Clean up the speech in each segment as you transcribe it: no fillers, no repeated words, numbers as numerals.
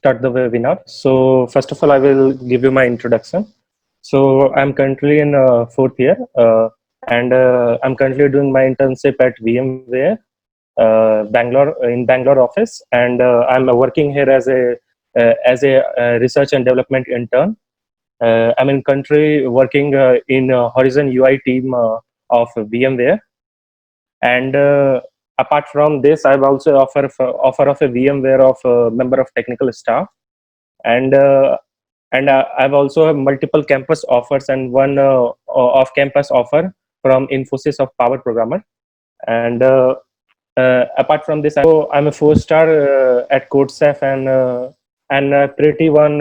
start the webinar. So first of all, I will give you my introduction. So I'm currently in fourth year, and I'm currently doing my internship at VMware, Bangalore, in Bangalore office, and I'm working here as a research and development intern. I'm in country working in Horizon UI team of VMware, and apart from this, I've also offer of a VMware of member of technical staff, and I've also have multiple campus offers and one off campus offer from Infosys of Power Programmer. And apart from this, I'm a 4-star at CodeSaf, and pretty won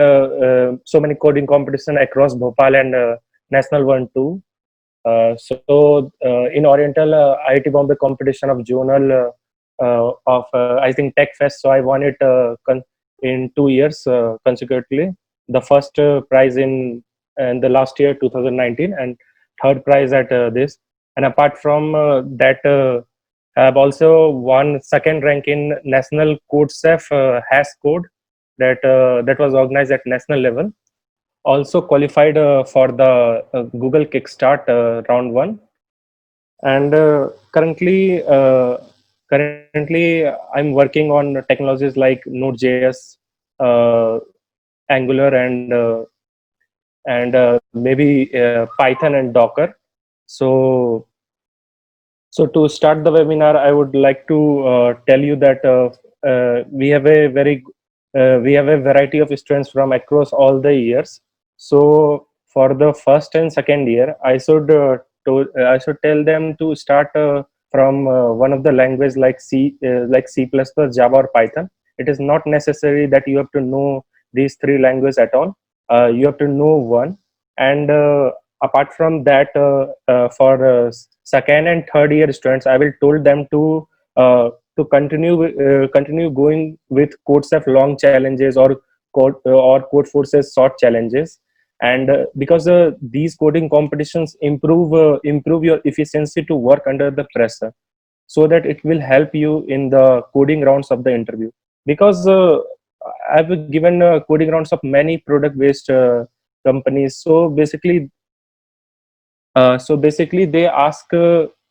so many coding competition across Bhopal and national one too. In Oriental IIT Bombay competition of journal of I think Tech Fest, so I won it in 2 years consecutively. The first prize in the last year 2019, and third prize at this. And apart from that, I've also won second rank in National CodeSaf Hash Code that was organized at national level. Also qualified for the Google Kickstart round one, and currently I'm working on technologies like Node.js, uh, Angular, and maybe Python and Docker. So so to start the webinar, I would like to tell you that we have a variety of students from across all the years. So for the first and second year, I should tell them to start from one of the language like C++, Java, or Python. It is not necessary that you have to know these three languages at all. You have to know one, and apart from that, for second and third year students, I will told them to continue going with CodeSaf long challenges or Codeforces short challenges, and because these coding competitions improve your efficiency to work under the pressure, so that it will help you in the coding rounds of the interview. Because I've given coding rounds of many product based companies. So basically they ask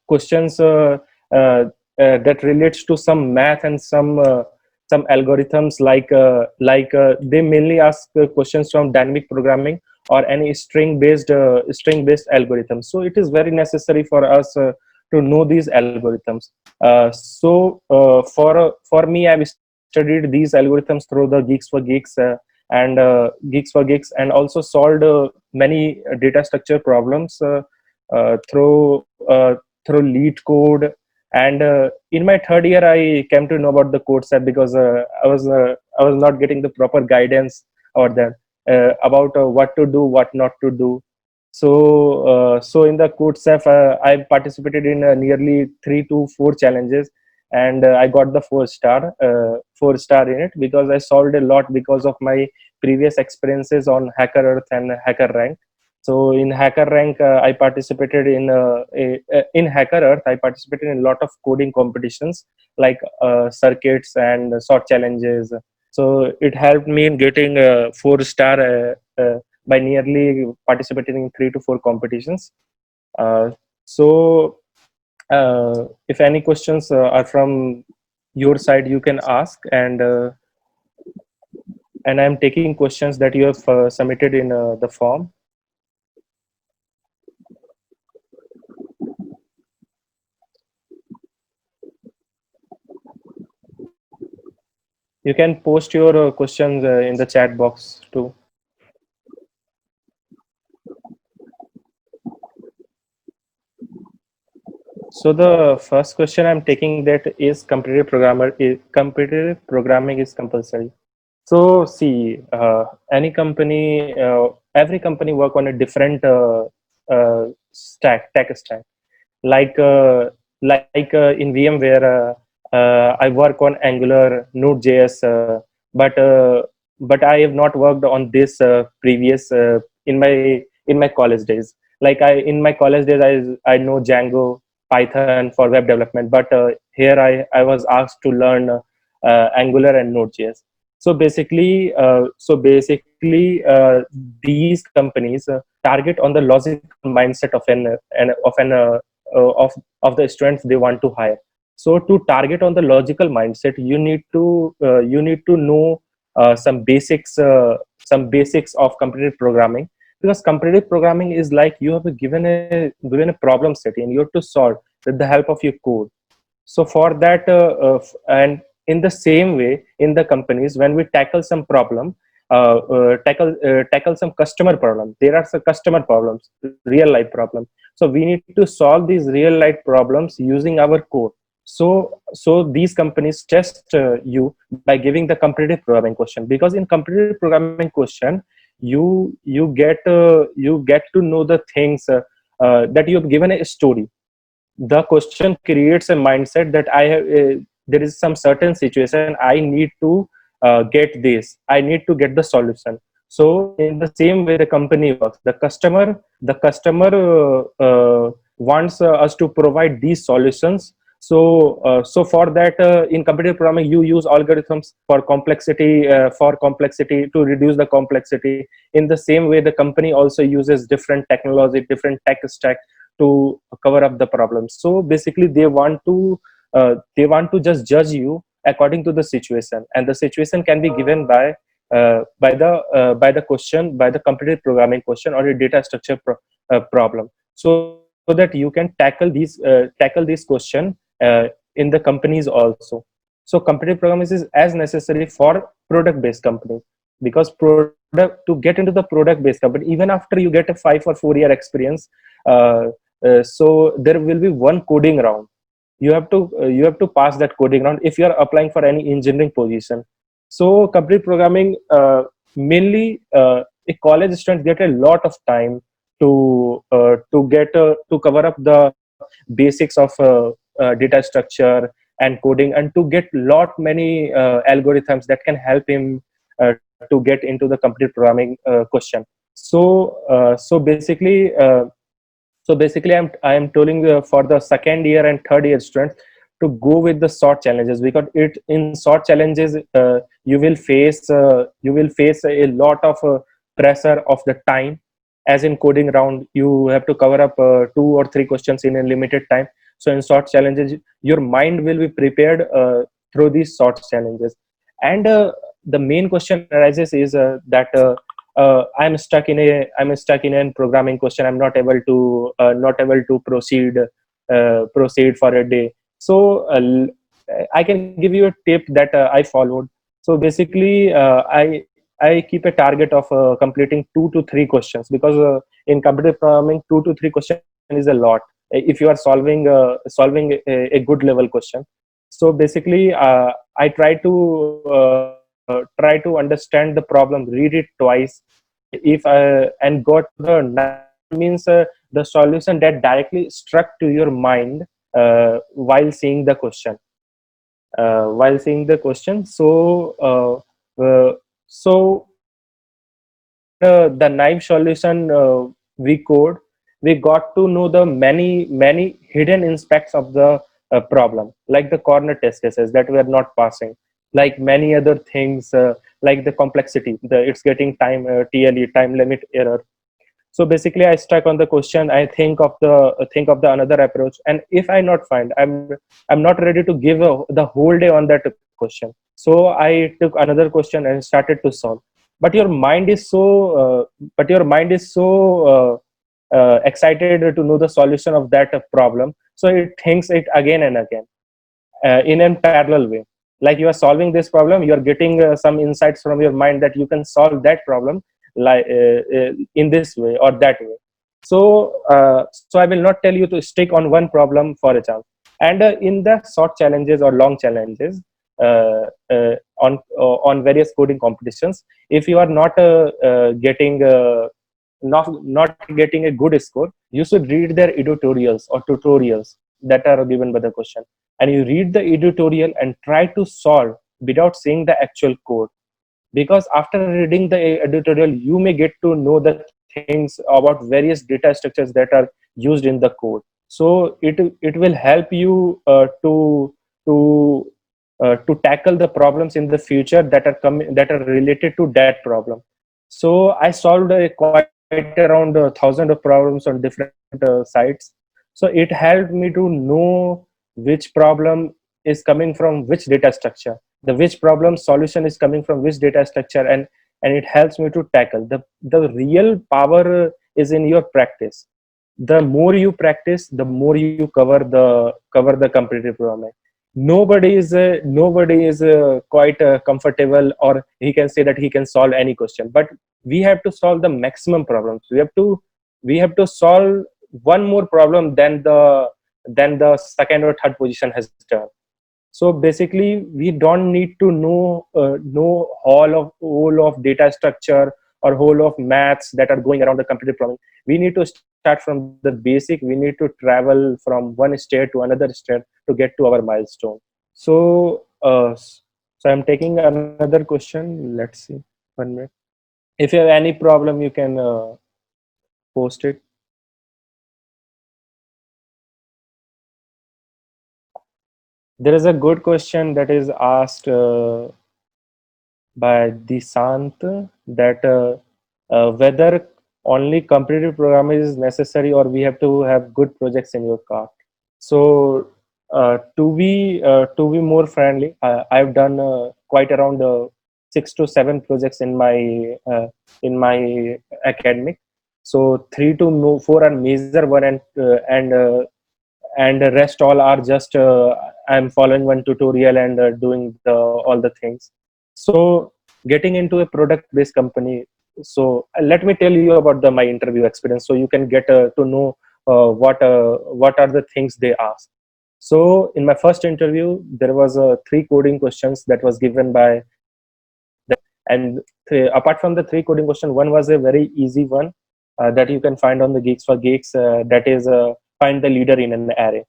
questions that relates to some math and some algorithms, they mainly ask questions from dynamic programming or any string based algorithms. So it is very necessary for us to know these algorithms. For me, I've studied these algorithms through the Geeks for Geeks, and also solved many data structure problems through lead code. And in my third year, I came to know about the CodeSap, because I was not getting the proper guidance about that, about what to do, what not to do. So in the CodeSap, I participated in nearly 3 to 4 challenges, and I got the 4-star in it, because I solved a lot because of my previous experiences on HackerEarth and HackerRank. So in HackerRank, I participated in HackerEarth. I participated in a lot of coding competitions like circuits and short challenges. So it helped me in getting a 4-star by nearly participating in 3 to 4 competitions. Uh, so if any questions are from your side, you can ask, and I'm taking questions that you have submitted in the form. You can post your questions in the chat box too. So the first question I'm taking, that is competitive programming is compulsory. So see, every company work on a different tech stack. Like in VMware, I work on Angular, Node.js, but uh, but I have not worked on this previous in my college days. Like in my college days, I know Django, Python for web development, but here I was asked to learn Angular and Node.js. So basically, these companies target on the logical mindset of of the students they want to hire. So to target on the logical mindset, you need to know some basics of competitive programming, because competitive programming is like you have given a problem set and you have to solve with the help of your code. So for that, and in the same way, in the companies, when we tackle some problem, tackle some customer problem, there are some customer problems, real life problems. So we need to solve these real life problems using our code. So these companies test you by giving the competitive programming question, because in competitive programming question, you get to know the things, that you have given a story. The question creates a mindset that I have, there is some certain situation I need to get this, I need to get the solution. So in the same way the company works, the customer wants us to provide these solutions. So for that, in competitive programming you use algorithms for complexity, to reduce the complexity. In the same way the company also uses different technology, different tech stack to cover up the problems. So basically they want to just judge you according to the situation, and the situation can be given by the question, by the competitive programming question or a data structure problem, so that you can tackle this question in the companies also. So competitive programming is as necessary for product based companies, because product to get into the product based company, even after you get a 5 or 4 year experience, uh, so there will be one coding round. You have to pass that coding round if you are applying for any engineering position. So complete programming, mainly a college student get a lot of time to cover up the basics of data structure and coding, and to get lot many algorithms that can help him to get into the complete programming question. So so basically uh, so basically I am telling for the second year and third year students to go with the short challenges, because it in short challenges you will face a lot of pressure of the time. As in coding round you have to cover up 2 or 3 questions in a limited time. So in short challenges your mind will be prepared through these short challenges. And the main question arises is that I'm stuck in a programming question. I'm not able to proceed for a day. So I can give you a tip that I followed. So basically, I keep a target of completing 2 to 3 questions, because in competitive programming 2 to 3 questions is a lot if you are solving a good level question. So basically, I try to understand the problem, read it twice, if and got to the means the solution that directly struck to your mind while seeing the question. So the naive solution we code, we got to know the many hidden aspects of the problem, like the corner test cases that we are not passing, like many other things, like the complexity, the it's getting time TLE, time limit error. So basically I stuck on the question, I think of the another approach, and if I not find, I'm not ready to give the whole day on that question. So I took another question and started to solve. But your mind is so excited to know the solution of that problem, so it thinks it again and again in a parallel way. Like you are solving this problem, you are getting some insights from your mind that you can solve that problem like in this way or that way. So I will not tell you to stick on one problem for a chance. And in the short challenges or long challenges, uh, uh, on various coding competitions, if you are not getting a good score, you should read their editorials or tutorials that are given by the question, and you read the editorial and try to solve without seeing the actual code. Because after reading the editorial you may get to know the things about various data structures that are used in the code. So it will help you to to tackle the problems in the future that are coming, that are related to that problem. So I solved quite around 1,000 of problems on different sites. So it helped me to know which problem is coming from which data structure, the which problem solution is coming from which data structure, and it helps me to tackle the real power is in your practice. The more you practice, the more you cover the competitive programming. Nobody is quite comfortable, or he can say that he can solve any question, but we have to solve the maximum problems. We have to solve one more problem than the second or third position has done. So basically we don't need to know all of data structure or whole of maths that are going around the competitive programming. We need to start from the basic. We need to travel from one state to another state to get to our milestone. So I'm taking another question. Let's see. 1 minute. If you have any problem, you can post it. There is a good question that is asked by Disant, that whether only competitive programming is necessary, or we have to have good projects in your cart. So to be more friendly, I've done quite around 6 to 7 projects in my academic. So 3 to 4 are major one, and the rest all are just I'm following one tutorial and doing all the things. So getting into a product based company, so let me tell you about my interview experience, so you can get to know what are the things they ask. So in my first interview, there was 3 coding questions that was given by and apart from the 3 coding question, one was a very easy one that you can find on the Geeks for Geeks, that is find the leader in an array.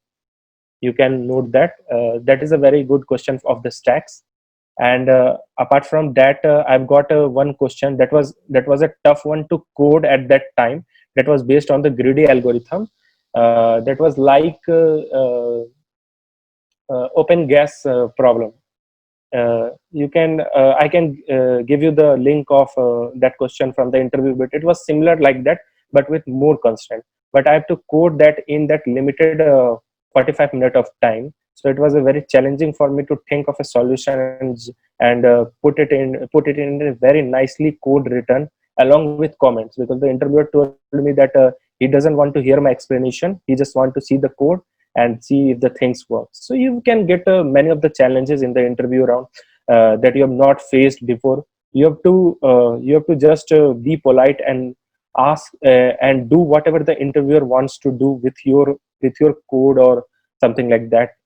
You can note that that is a very good question of the stacks. And apart from that, I've got one question that was a tough one to code at that time, that was based on the greedy algorithm, that was like open gas problem. You can I can give you the link of that question from the interview, but it was similar like that, but with more constraint. But I have to code that in that limited 45 minute of time. So it was a very challenging for me to think of a solution and put it in a very nicely code written along with comments, because the interviewer told me that he doesn't want to hear my explanation, he just want to see the code and see if the things work. So you can get many of the challenges in the interview round that you have not faced before. You have to just be polite and ask and do whatever the interviewer wants to do with your code or something like that.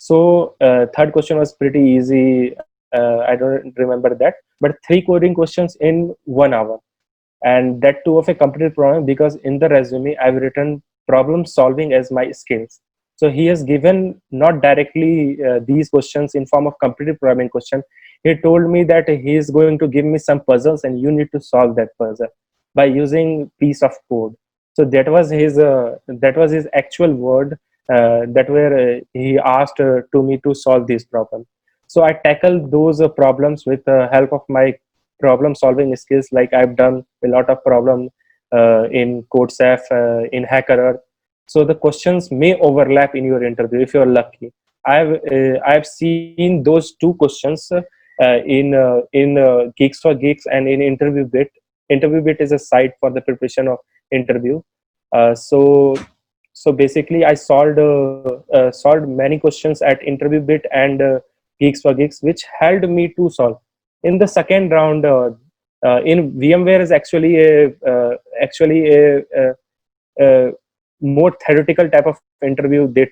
So third question was pretty easy. I don't remember that, but 3 coding questions in 1 hour, and that too of a competitive problem, because in the resume I've written problem solving as my skills. So he has given not directly these questions in form of competitive programming question. He told me that he is going to give me some puzzles and you need to solve that puzzle by using piece of code. So that was his actual word, that where he asked to me to solve this problem. So I tackled those problems with the help of my problem solving skills. Like I've done a lot of problem in CodeSaf, in HackerEarth. So the questions may overlap in your interview if you're lucky. I've seen those 2 questions in Geeks for Geeks and in InterviewBit. InterviewBit is a site for the preparation of interview. So basically I solved many questions at InterviewBit and Geeks for Geeks, which helped me to solve in the second round. In VMware is actually a more theoretical type of interview they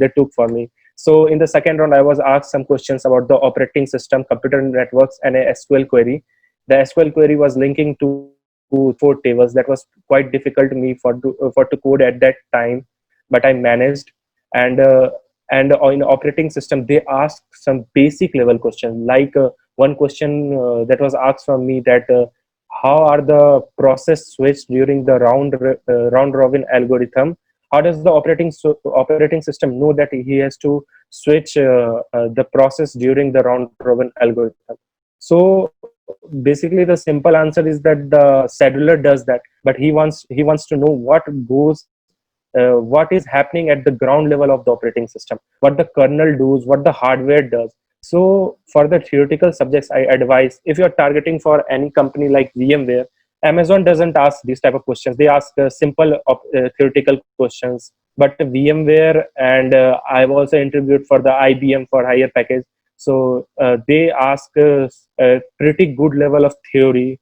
took for me. So in the second round, I was asked some questions about the operating system, computer networks, and a SQL query. The SQL query was linking to 4 tables. That was quite difficult to me for to code at that time, but I managed. And in operating system, they asked some basic level questions, like one question that was asked from me, that how are the process switched during the round robin algorithm? how does the operating system know that he has to switch the process during the round robin algorithm? So basically the simple answer is that the scheduler does that, but he wants to know what is happening at the ground level of the operating system, what the kernel does, what the hardware does. So for the theoretical subjects, I advise, if you're targeting for any company like VMware, Amazon doesn't ask these type of questions. They ask simple theoretical questions. But VMware, and I've also interviewed for the IBM for higher package. So they ask a pretty good level of theory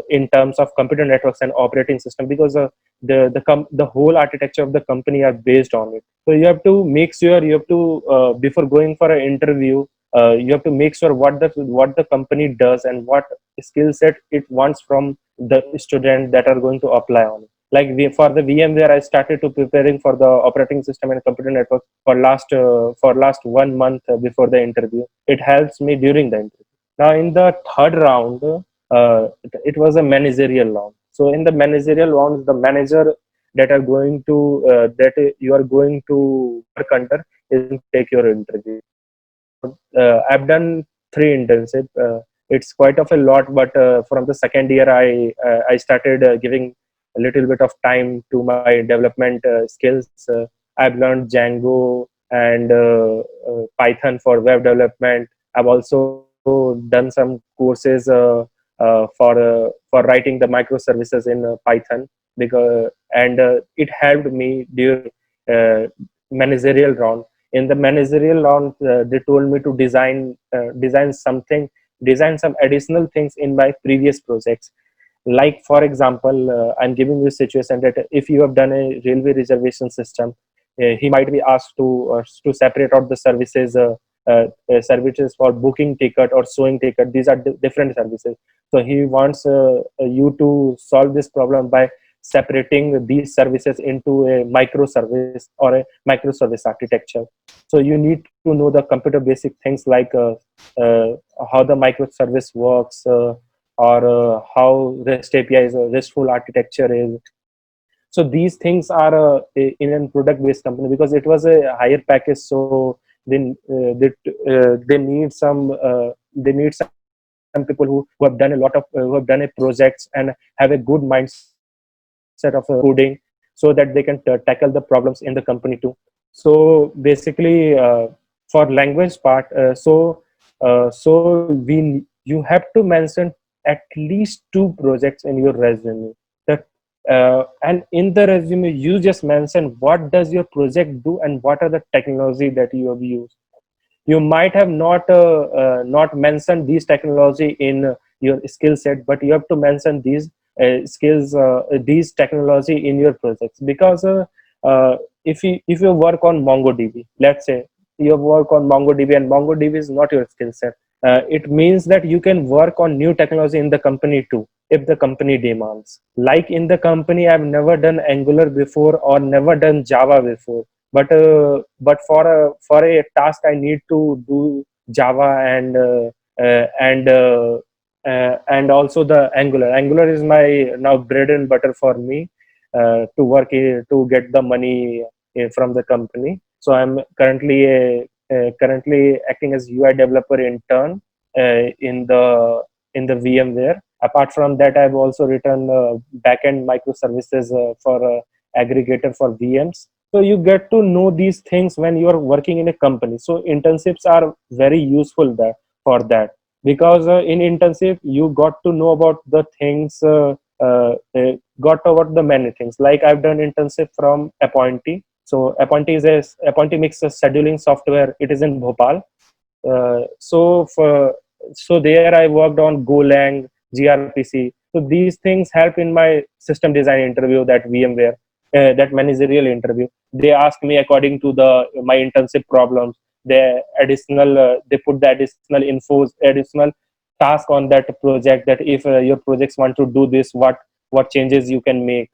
in terms of computer networks and operating system, because the whole architecture of the company are based on it. So you have to make sure, you have to before going for an interview, you have to make sure what the company does and what skill set it wants from the student that are going to apply on it. Like for the VMware, I started to preparing for the operating system and computer network for last 1 month before the interview. It helps me during the interview. Now in the third round, it was a managerial round. So in the managerial round, the manager that you are going to work under is going to take your interview. I've done 3 internship. It's quite of a lot, but from the second year, I started giving a little bit of time to my development skills. I've learned Django and Python for web development. I've also done some courses for writing the microservices in Python, because and it helped me during uh, managerial round. In the managerial round, they told me to design some additional things in my previous projects. Like for example, I'm giving you a situation that if you have done a railway reservation system, he might be asked to separate out the services for booking ticket or showing ticket. These are different services. So he wants you to solve this problem by separating these services into a microservice or a microservice architecture. So you need to know the computer basic things like how the microservice works, or how REST API is, a RESTful architecture is. So these things are in a product based company, because it was a higher package. So then they need some people who have done a lot of who have done a projects and have a good mindset of coding, so that they can tackle the problems in the company too. So basically, for language part, so we you have to mention at least 2 projects in your resume. That and in the resume, you just mention what does your project do and what are the technology that you have used. You might have not mentioned these technology in your skill set, but you have to mention these technology in your projects, because if you work on MongoDB, let's say you work on MongoDB and MongoDB is not your skill set, it means that you can work on new technology in the company too, if the company demands. Like in the company, I've never done Angular before or never done Java before, but for a task I need to do Java and also the Angular is my now bread and butter for me, to get the money from the company. So I'm currently acting as UI developer intern in the VMware. Apart from that, I've also written backend microservices for aggregator for VMs. So you get to know these things when you are working in a company. So internships are very useful there for that, because in internship you got to know about the things, got about the many things. Like I've done internship from Appointee. So Appointee makes a scheduling software. It is in Bhopal. So there I worked on Golang, gRPC. So these things help in my system design interview, that VMware, that managerial interview. They ask me according to my internship problems. They put the additional task on that project, that if your projects want to do this, what changes you can make.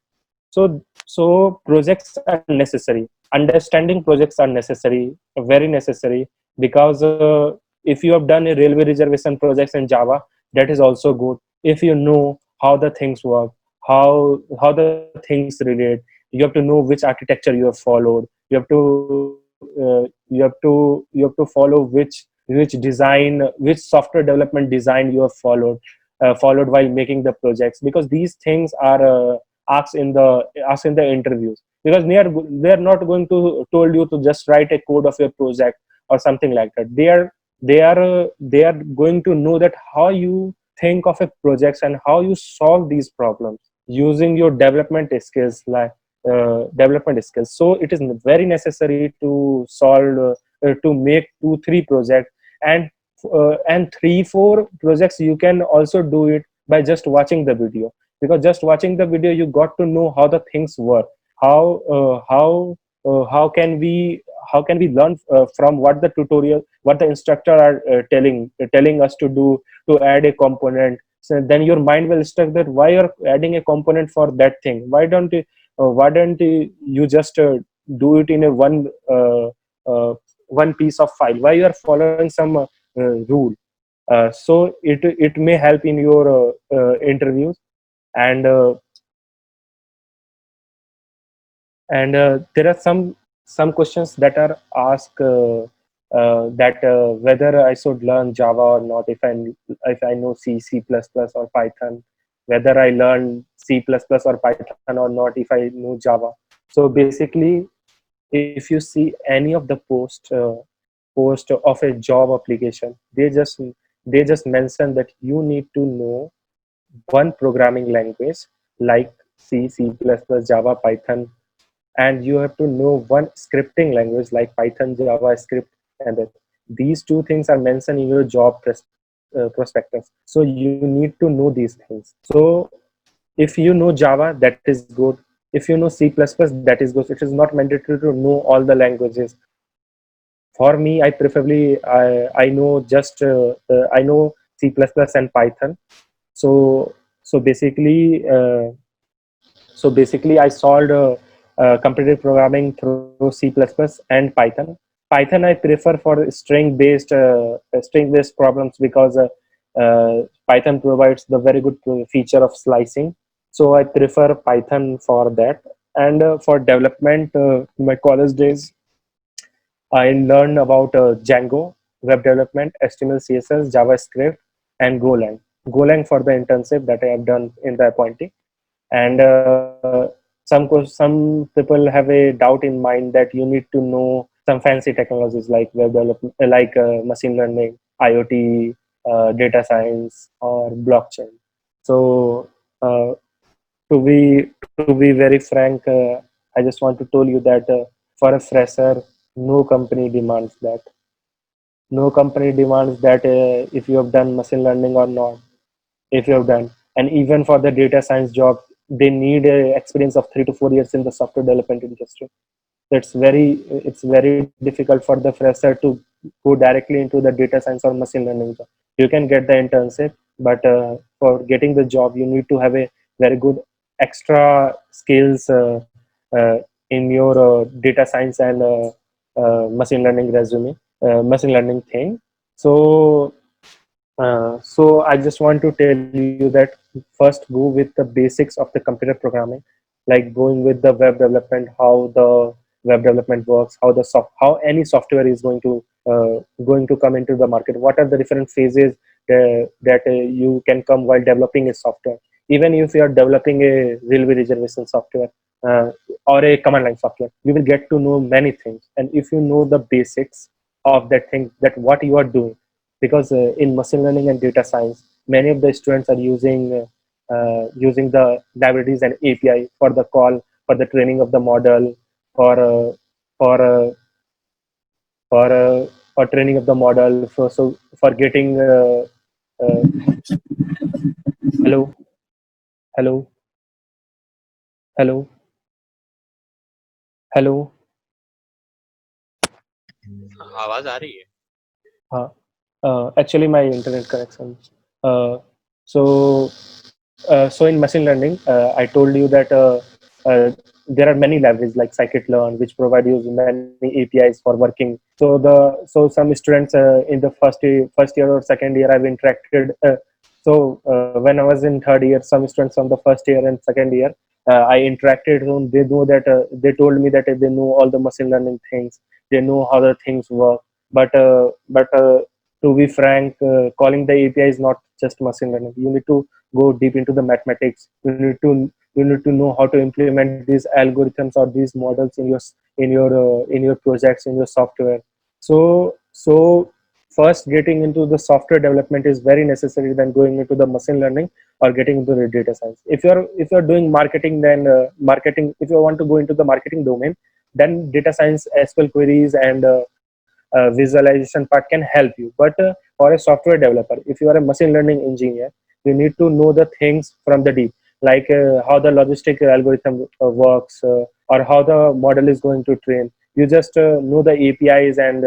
So projects are necessary. Understanding projects are necessary, very necessary, because if you have done a railway reservation projects in Java, that is also good. If you know how the things work, how the things relate, you have to know which architecture you have followed. You have to you have to follow which design, which software development design you have followed while making the projects, because these things are asked in the interviews, because they are not going to told you to just write a code of your project or something like that. They are going to know that how you think of a project and how you solve these problems using your development skills. So it is very necessary to to make 2 3 projects, and 3 4 projects you can also do it by just watching the video, because just watching the video you got to know how the things work, how how can we learn from what the tutorial, what the instructor are telling us to do, to add a component. So then your mind will stuck that why you're adding a component for that thing, why don't you just do it in a one piece of file, why you are following some rule. So it may help in your interviews. And uh, and uh, there are some questions that are asked, that whether I should learn Java or not, if I know C++ or Python, whether I learn C++ or Python or not if I know Java. So basically, if you see any of the post of a job application, they just mention that you need to know one programming language like C++, Java, Python, and you have to know one scripting language like Python, JavaScript, and that. These two things are mentioned in your job prospectus. So you need to know these things. So if you know Java, that is good. If you know C++, that is good. It is not mandatory to know all the languages. For me, I know just I know C++ and Python. So so basically uh, so basically I solved computer programming through C++ and Python. Python I prefer for string based problems, because Python provides the very good feature of slicing. So I prefer Python for that. And for development, in my college days, I learned about Django, web development, HTML, CSS, JavaScript, and Golang. Golang for the internship that I have done in the appointee. And some people have a doubt in mind that you need to know some fancy technologies like web development, like machine learning, IoT, data science, or blockchain. So to be very frank, I just want to tell you that for a fresher, no company demands that. No company demands that if you have done machine learning or not, if you have done. And even for the data science job, they need a experience of 3 to 4 years in the software development industry. It's very difficult for the fresher to go directly into the data science or machine learning job. You can get the internship, but for getting the job you need to have a very good extra skills uh, in your data science and machine learning thing. So I just want to tell you that first go with the basics of the computer programming, like going with the web development, how the web development works, how any software is going to come into the market. What are the different phases that you can come while developing a software? Even if you are developing a railway reservation software or a command line software, you will get to know many things. And if you know the basics of that thing, that what you are doing, because in machine learning and data science, many of the students are using the libraries and API for the call, for the training of the model, for for uh, for training of the model, for getting uh, hello, hello, hello, hello. आवाज आ रही है? Actually, my internet connection. Uh, so, so in machine learning, I told you that there are many libraries like scikit-learn, which provide you many APIs for working. So some students in the first year or second year, I've interacted. When I was in third year, some students from the first year and second year, I interacted with them. They know that they told me that they know all the machine learning things. They know how the things work. But to be frank, calling the API is not just machine learning. You need to go deep into the mathematics. You need to know how to implement these algorithms or these models in your projects, in your software. So first, getting into the software development is very necessary than going into the machine learning or getting into the data science. If you're doing marketing, then marketing. If you want to go into the marketing domain, then data science, SQL queries, and visualization part can help you. But for a software developer, if you are a machine learning engineer, you need to know the things from the deep, like how the logistic algorithm works, or how the model is going to train. You just know the APIs and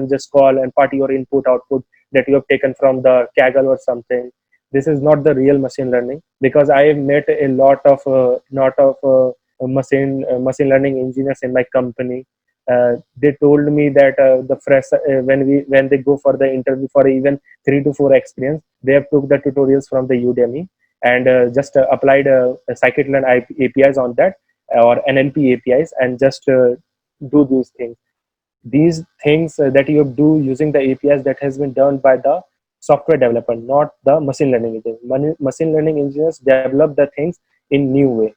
just call and part your input output that you have taken from the Kaggle or something. This is not the real machine learning, because I have met a lot of machine learning engineers in my company. They told me that when they go for the interview for even 3 to 4 experience, they have took the tutorials from the Udemy and just applied scikit-learn APIs on that, or NLP APIs, and just do these things. These things that you do using the APIs, that has been done by the software developer, not the machine learning engineers. Machine learning engineers develop the things in new way.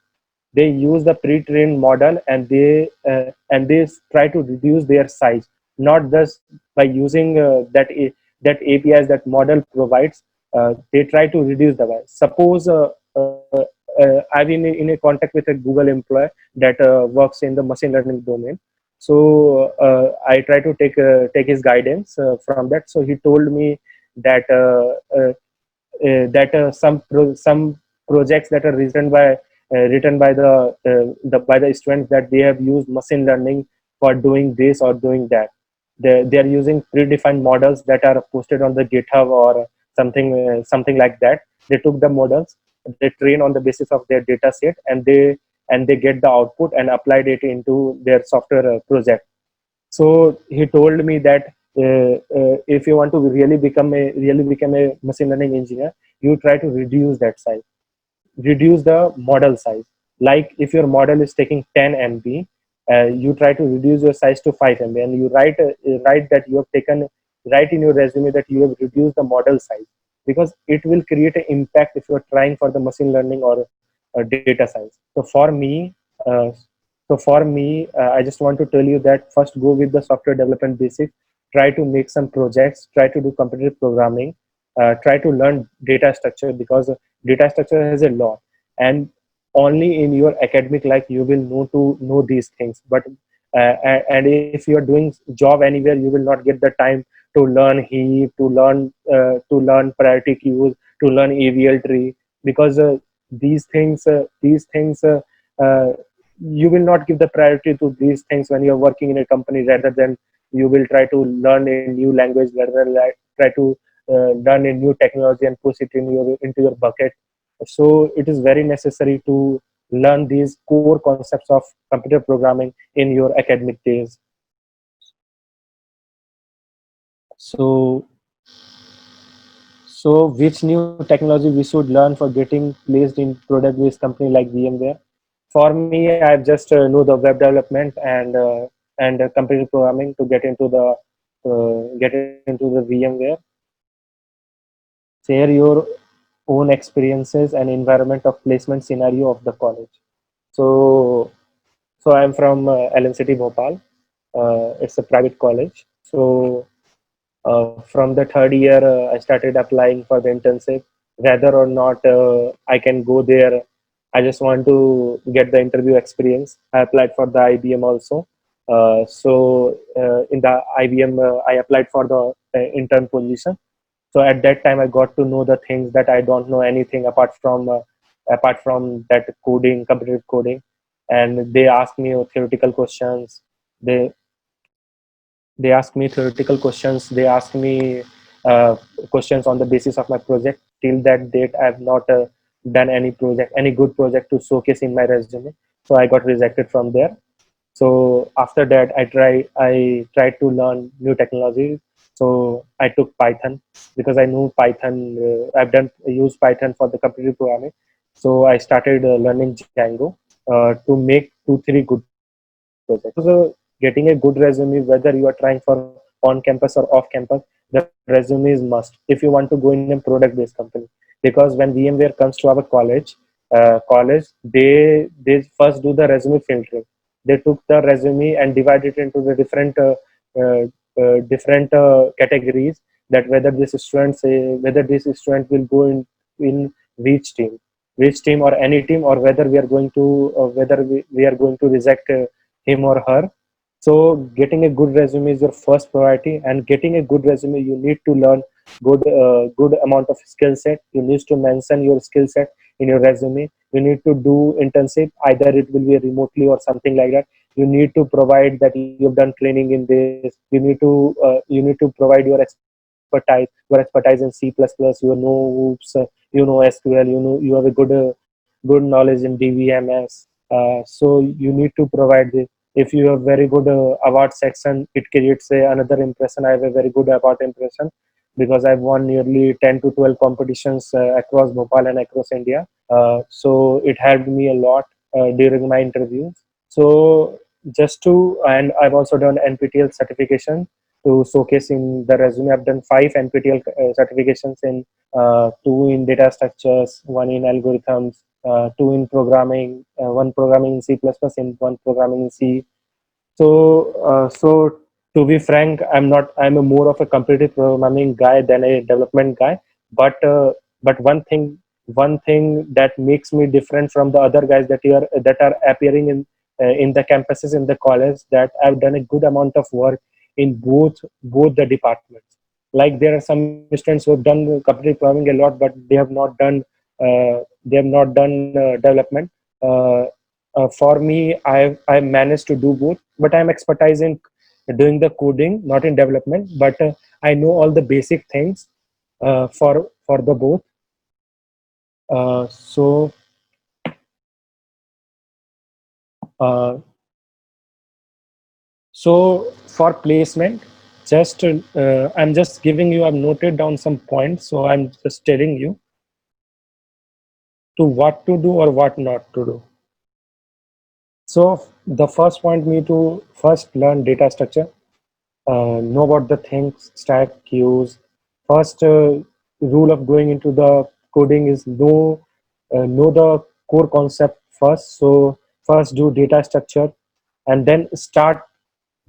They use the pre-trained model, and they try to reduce their size, not just by using that APIs that model provides. They try to reduce the size. Suppose I've been in a contact with a Google employee that works in the machine learning domain. So I try to take his guidance from that. So he told me that some projects that are written by the students, that they have used machine learning for doing this or doing that. They are using predefined models that are posted on the GitHub or something like that. They took the models, they train on the basis of their data set, and they get the output and applied it into their software project. So he told me that if you want to really become a machine learning engineer, you try to reduce that size, reduce the model size. Like if your model is taking 10 MB, you try to reduce your size to 5 MB, and you write that you have taken, write in your resume that you have reduced the model size, because it will create an impact if you are trying for the machine learning or data science. Uh, I just want to tell you that first go with the software development basics. Try to make some projects. Try to do competitive programming. Try to learn data structure, because data structure has a lot, and only in your academic life you will know these things. But and if you are doing job anywhere, you will not get the time to learn heap, to learn priority queues, to learn AVL tree, because these things uh, you will not give the priority to these things when you're working in a company, rather than you will try to learn a new language, rather than try to learn a new technology and push it into your bucket. So it is very necessary to learn these core concepts of computer programming in your academic days. So so which new technology we should learn for getting placed in product based company like VMware? For me, I just know the web development and computer programming to get into the VMware. Share your own experiences and environment of placement scenario of the college. So, so I'm from LNCT Bhopal. It's a private college. So from the third year, I started applying for the internship. Whether or not I can go there, I just want to get the interview experience. I applied for the IBM also. In the IBM, I applied for the intern position. So at that time, I got to know the things that I don't know anything apart from that coding, competitive coding. And they asked me theoretical questions. They they ask me theoretical questions. They ask me uh, questions on the basis of my project. Till that date, I have not done any good project to showcase in my resume. So I got rejected from there. So after that, I tried to learn new technology. So I took Python, because I knew Python. I've done use Python for the computer programming. So I started learning Django to make 2 3 good projects. Getting a good resume, whether you are trying for on campus or off campus, the resume is must if you want to go in a product based company. Because when VMware comes to our college, they first do the resume filtering. They took the resume and divided it into the uh, different categories, that whether this student will go in which team or any team, or whether we are going to reject him or her. So getting a good resume is your first priority, and getting a good resume, you need to learn good amount of skill set. You need to mention your skill set in your resume. You need to do internship, either it will be remotely or something like that. You need to provide that you've done training in this. You need to provide your expertise in C++. You know hoops, you know SQL, you have a good knowledge in DVMS. So you need to provide this. If you have very good award section, it creates another impression. I have a very good award impression because I've won nearly 10 to 12 competitions across Bhopal and across India. So it helped me a lot during my interviews. So and I've also done NPTEL certification to showcase in the resume. I've done 5 NPTEL certifications in two in data structures, one in algorithms, two in programming, one programming in C++, and one programming in C. So to be frank, I'm a more of a competitive programming guy than a development guy. But one thing that makes me different from the other guys that are appearing in the campuses in the college, that I've done a good amount of work in both the departments. Like there are some students who have done competitive programming a lot, but they have not done development. Uh, for me, I managed to do both, but I'm expertise in doing the coding, not in development. But I know all the basic things for the both. So uh, so for placement, I'm just giving you. I've noted down some points, so I'm just telling you to what to do or what not to do. So the first point, me to first learn data structure, know about the things, stack, queues. First rule of going into the coding is know the core concept first. So first do data structure, and then start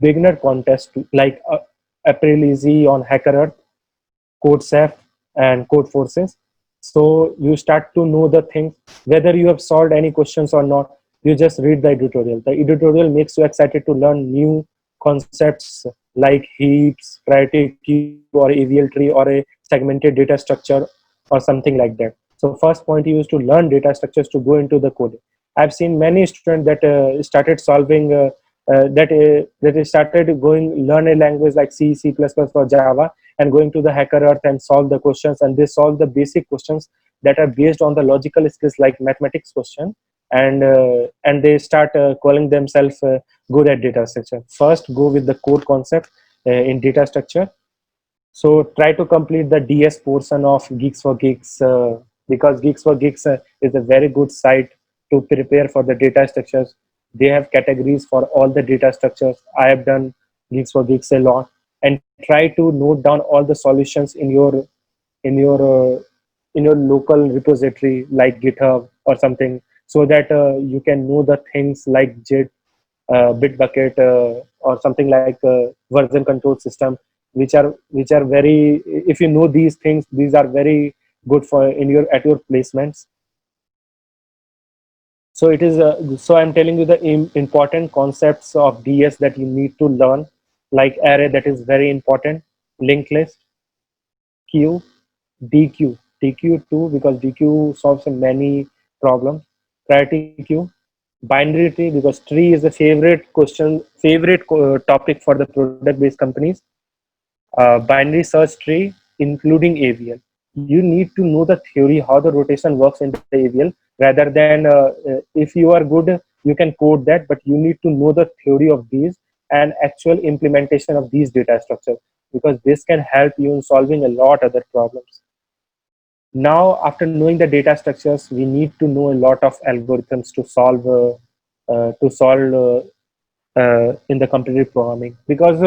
beginner contest like April Easy on HackerEarth, CodeSafe, and Codeforces. So you start to know the things. Whether you have solved any questions or not, you just read the editorial. The editorial makes you excited to learn new concepts like heaps, priority queue, or AVL tree, or a segmented data structure, or something like that. So first point you use to learn data structures to go into the coding. I've seen many students that started solving that started going learn a language like C, C++, or Java, and going to the HackerEarth and solve the questions, and they solve the basic questions that are based on the logical skills like mathematics question, and they start calling themselves good at data structure. First go with the core concept in data structure. So try to complete the DS portion of Geeks for Geeks, because Geeks for Geeks is a very good site to prepare for the data structures. They have categories for all the data structures. I have done Geeks for Geeks a lot, and try to note down all the solutions in your uh, in your local repository like GitHub or something, so that you can know the things like JIT, Bitbucket, or something like version control system, which are very. If you know these things, these are very good for in your at your placements. So it is. So I'm telling you the important concepts of DS that you need to learn, like array, that is very important. Linked list, queue, DQ, DQ too, because DQ solves many problems. Priority queue, binary tree, because tree is a favorite topic for the product-based companies. Binary search tree, including AVL. You need to know the theory, how the rotation works in the AVL, rather than if you are good, you can code that, but you need to know the theory of these and actual implementation of these data structures, because this can help you in solving a lot other problems. Now, after knowing the data structures, we need to know a lot of algorithms to solve in the competitive programming, because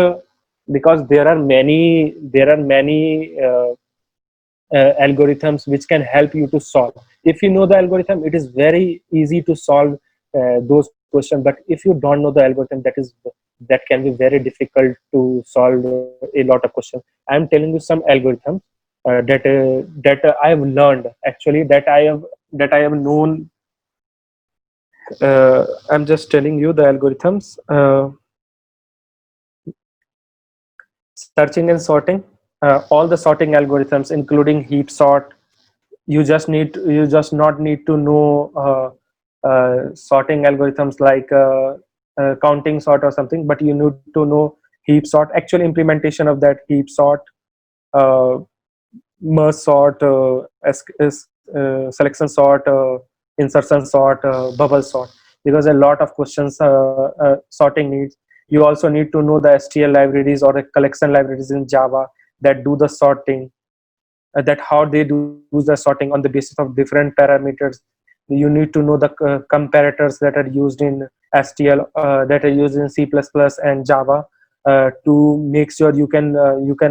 there are many algorithms which can help you to solve. If you know the algorithm, it is very easy to solve those questions. But if you don't know the algorithm, that can be very difficult to solve a lot of questions. I am telling you some algorithms that I have learned, actually, that I have known. I'm just telling you the algorithms. Searching and sorting, all the sorting algorithms, including heap sort. You just not need to know sorting algorithms like counting sort or something, but you need to know heap sort, actual implementation of that heap sort, uh, merge sort, selection sort, insertion sort, bubble sort, because a lot of questions sorting needs. You also need to know the STL libraries or the collection libraries in Java that do the sorting, that how they do the sorting on the basis of different parameters. You need to know the comparators that are used in STL, that are used in C++ and Java, to make sure you can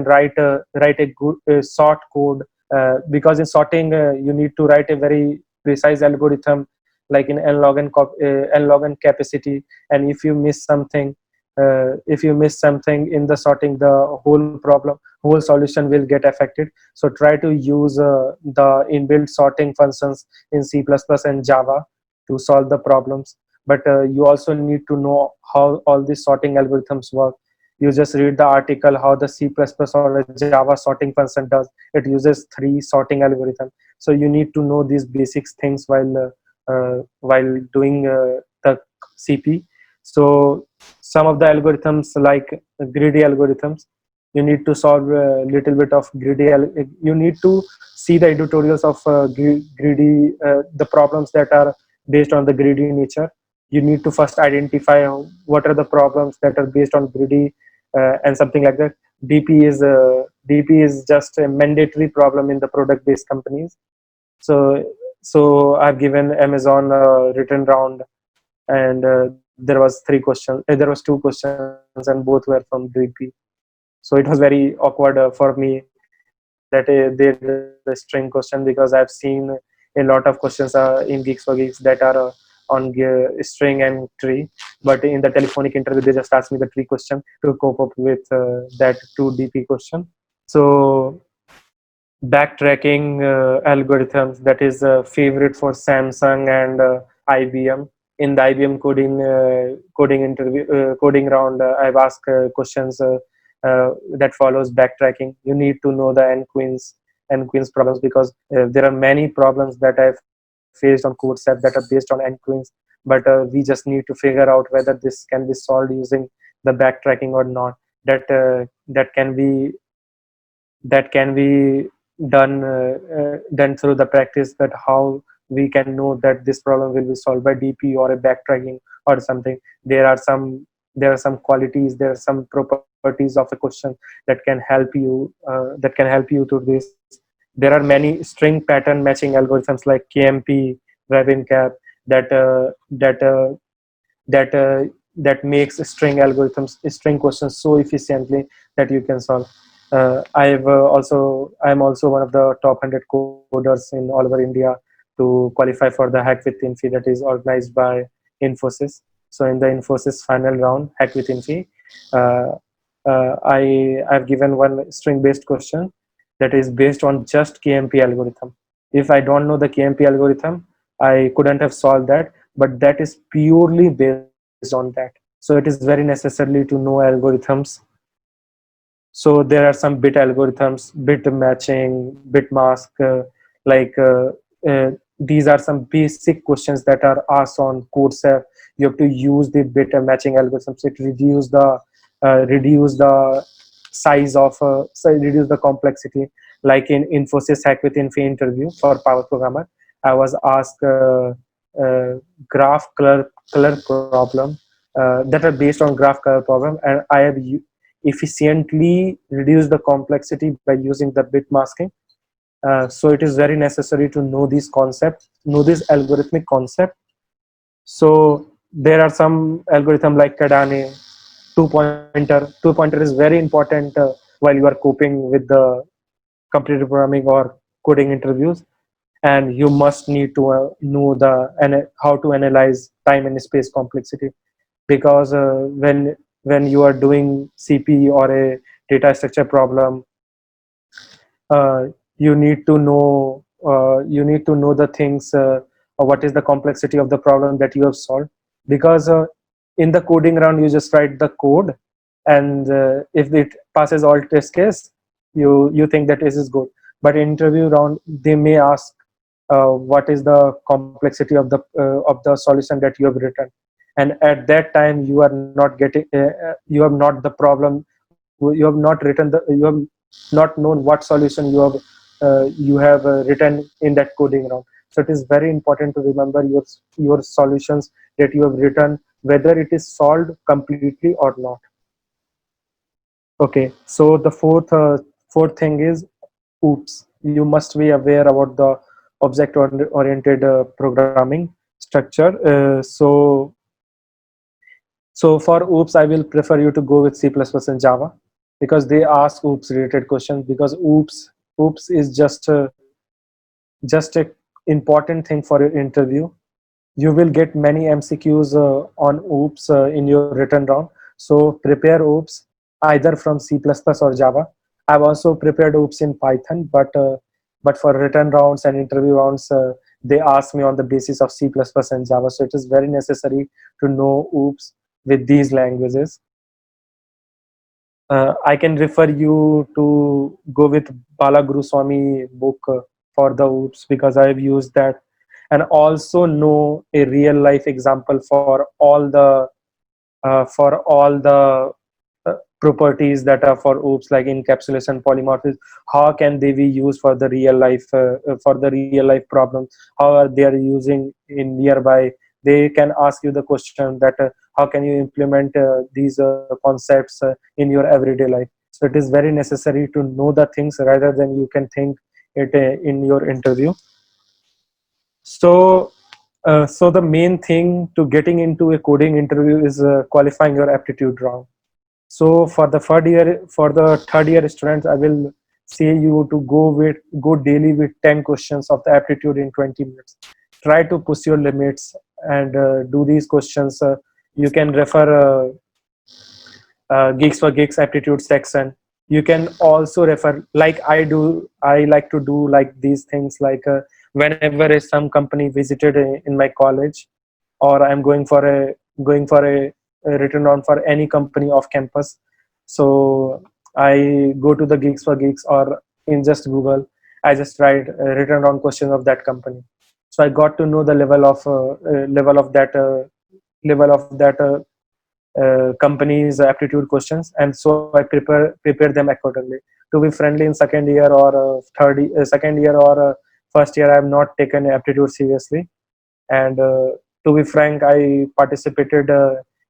write a good sort code, because in sorting you need to write a very precise algorithm, like in n log n capacity. And if you miss something in the sorting, the whole solution will get affected. So try to use the inbuilt sorting functions in C++ and Java to solve the problems. But you also need to know how all these sorting algorithms work. You just read the article how the C++ or a Java sorting function does. It uses 3 sorting algorithms. So you need to know these basic things while doing the CP. So some of the algorithms, like greedy algorithms, you need to solve a little bit of you need to see the editorials of greedy, the problems that are based on the greedy nature. You need to first identify what are the problems that are based on greedy, and something like that. DP is just a mandatory problem in the product based companies. So I've given Amazon a written round, and there was 2 questions, and both were from DP. So it was very awkward for me that they did a string question, because I've seen a lot of questions in Geeks for Geeks that are on string and tree. But in the telephonic interview, they just asked me the tree question to cope up with that 2 DP question. So backtracking algorithms, that is favorite for Samsung and IBM. In the IBM coding round, I've asked questions that follows backtracking. You need to know the n queens problems, because there are many problems that I've faced on CodeSap that are based on n queens. But we just need to figure out whether this can be solved using the backtracking or not. That can be done through the practice, that how we can know that this problem will be solved by DP or a backtracking or something. There are some qualities, there are some properties of a question that can help you to this. There are many string pattern matching algorithms like KMP, RavenCap, that uh, that uh, that uh, that makes string questions so efficiently that you can solve. I'm also one of the top 100 coders in all over India to qualify for the Hack with Infi, that is organized by Infosys. So in the Infosys final round, Hack with Infi, uh, I've given one string based question that is based on just KMP algorithm. If I don't know the KMP algorithm, I couldn't have solved that. But that is purely based on that. So it is very necessarily to know algorithms. So there are some bit algorithms, bit matching, bit mask, like these are some basic questions that are asked on CodeSap. You have to use the bit matching algorithms. It reduce the size of reduce the complexity. Like in Infosys Hack with Infi interview for Power Programmer, I was asked graph color problem, that are based on graph color problem, and I have efficiently reduce the complexity by using the bit masking. So it is very necessary to know these concepts, know this algorithmic concept. So there are some algorithm like Kadane, two pointer. Two pointer is very important while you are coping with the computer programming or coding interviews, and you must need to know the and how to analyze time and space complexity, because when you are doing CP or a data structure problem, uh, you need to know the things, what is the complexity of the problem that you have solved, because in the coding round you just write the code, and if it passes all test case, you think that this is good. But in interview round they may ask what is the complexity of the solution that you have written, and at that time you are not getting you have not the problem, you have not written the you have not known what solution you have written in that coding round. So it is very important to remember your solutions that you have written, whether it is solved completely or not. Okay, so the fourth thing is OOPS. You must be aware about the object oriented programming structure. So for OOPS, I will prefer you to go with C++ and Java, because they ask OOPS related questions, because OOPS is just a important thing for your interview. You will get many MCQs on OOPS in your written round. So prepare OOPS either from C++ or Java. I've also prepared OOPS in Python, but for written rounds and interview rounds, they ask me on the basis of C++ and Java. So it is very necessary to know OOPS with these languages. I can refer you to go with Bala Guruswamy book for the OOPS, because I have used that, and also know a real life example for all the properties that are for OOPS, like encapsulation, polymorphism. How can they be used for the real life problems? How are they are using in nearby? They can ask you the question that how can you implement these concepts in your everyday life. So it is very necessary to know the things rather than you can think it in your interview. So so the main thing to getting into a coding interview is qualifying your aptitude round. So for the third year students, I will say you to go daily with 10 questions of the aptitude in 20 minutes. Try to push your limits and do these questions. You can refer Geeks for Geeks aptitude section. You can also refer, like I do. I like to do like these things, like whenever some company visited in my college, or I'm going for a written round for any company off campus. So I go to the Geeks for Geeks, or in just Google, I just write written round question of that company. So I got to know the level of that company's aptitude questions, and so I prepare them accordingly. To be friendly, in second year or first year, I have not taken aptitude seriously, and to be frank, I participated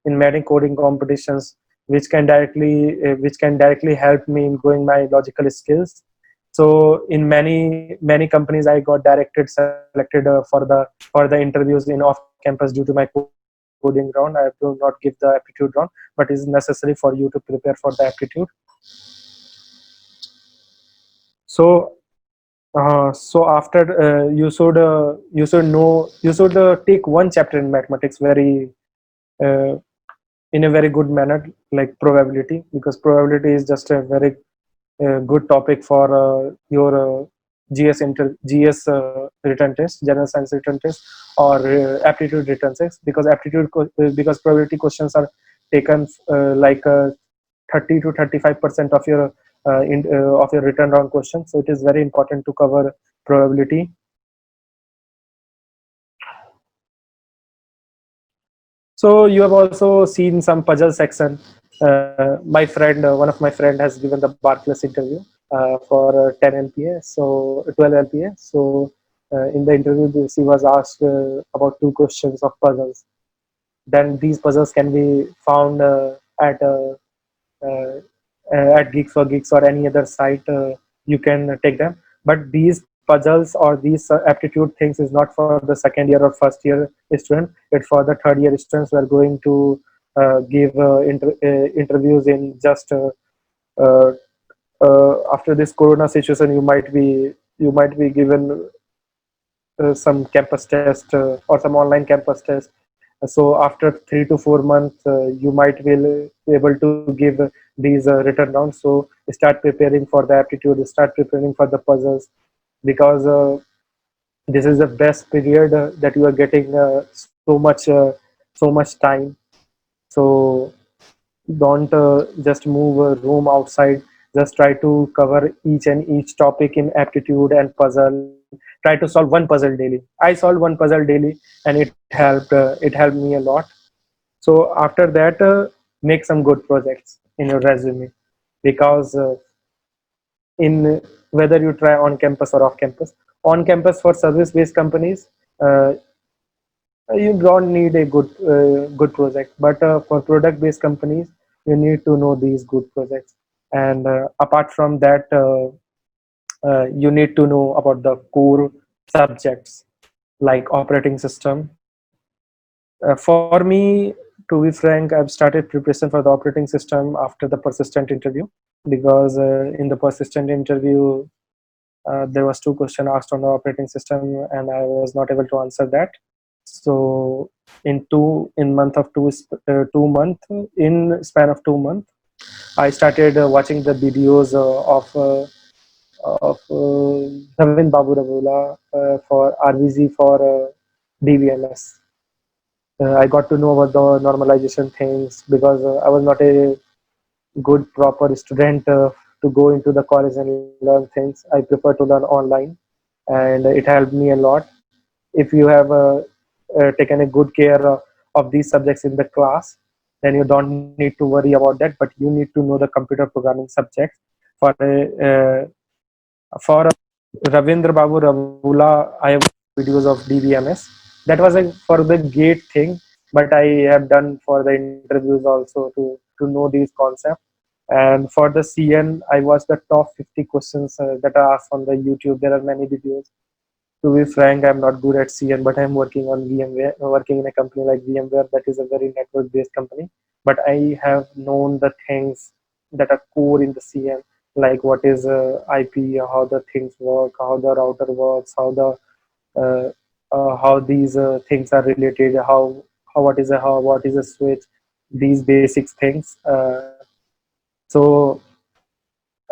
in many coding competitions, which can directly help me in growing my logical skills. So in many companies, I got selected for the interviews in off campus due to my coding round. I do not give the aptitude round, but it is necessary for you to prepare for the aptitude. So so after you should know, you should take one chapter in mathematics very uh, in a very good manner, like probability, because probability is just a very good topic for your GS written test, general science written test, or aptitude written test, because because probability questions are taken 30 to 35% of your written round question. So it is very important to cover probability. So you have also seen some puzzle section. One of my friend has given the Barclays interview for 10 LPA, so 12 LPA. So in the interview, she was asked about two questions of puzzles. Then these puzzles can be found uh, at Geeks for Geeks or any other site. You can take them. But these puzzles or these aptitude things is not for the second year or first year student. It's for the third year students who are going to give interviews in just uh, after this corona situation. You might be given some campus test or some online campus test. So after 3 to 4 months, you might be able to give these written rounds. So start preparing for the aptitude, start preparing for the puzzles, because this is the best period that you are getting so much time. So don't just move a room outside. Just try to cover each and each topic in aptitude and puzzle. Try to solve one puzzle daily. I solved one puzzle daily, and it helped me a lot. So after that, make some good projects in your resume, because in whether you try on campus or off campus, on campus for service based companies, uh, you don't need a good project, but for product based companies, you need to know these good projects. And apart from that, you need to know about the core subjects like operating system. For me, to be frank, I've started preparation for the operating system after the persistent interview, because in the persistent interview, there was two questions asked on the operating system, and I was not able to answer that. So in month of 2 month, in span of 2 months, I started watching the videos of Ravin Babu Ravula for RVZ for DVMS. I got to know about the normalization things, because I was not a good proper student to go into the college and learn things. I prefer to learn online, and it helped me a lot. If you have taken a good care of these subjects in the class, then you don't need to worry about that. But you need to know the computer programming subjects. For for Ravindra Babu Ravula, I have videos of DVMS. That was for the gate thing, but I have done for the interviews also to know these concepts. And for the CN, I watched the top 50 questions that are asked on the YouTube. There are many videos. To be frank, I'm not good at CN, but I'm working on VMware, working in a company like VMware that is a very network based company. But I have known the things that are core in the CN, like what is IP, how the things work, how the router works, uh, how these things are related, what is a switch, these basic things. So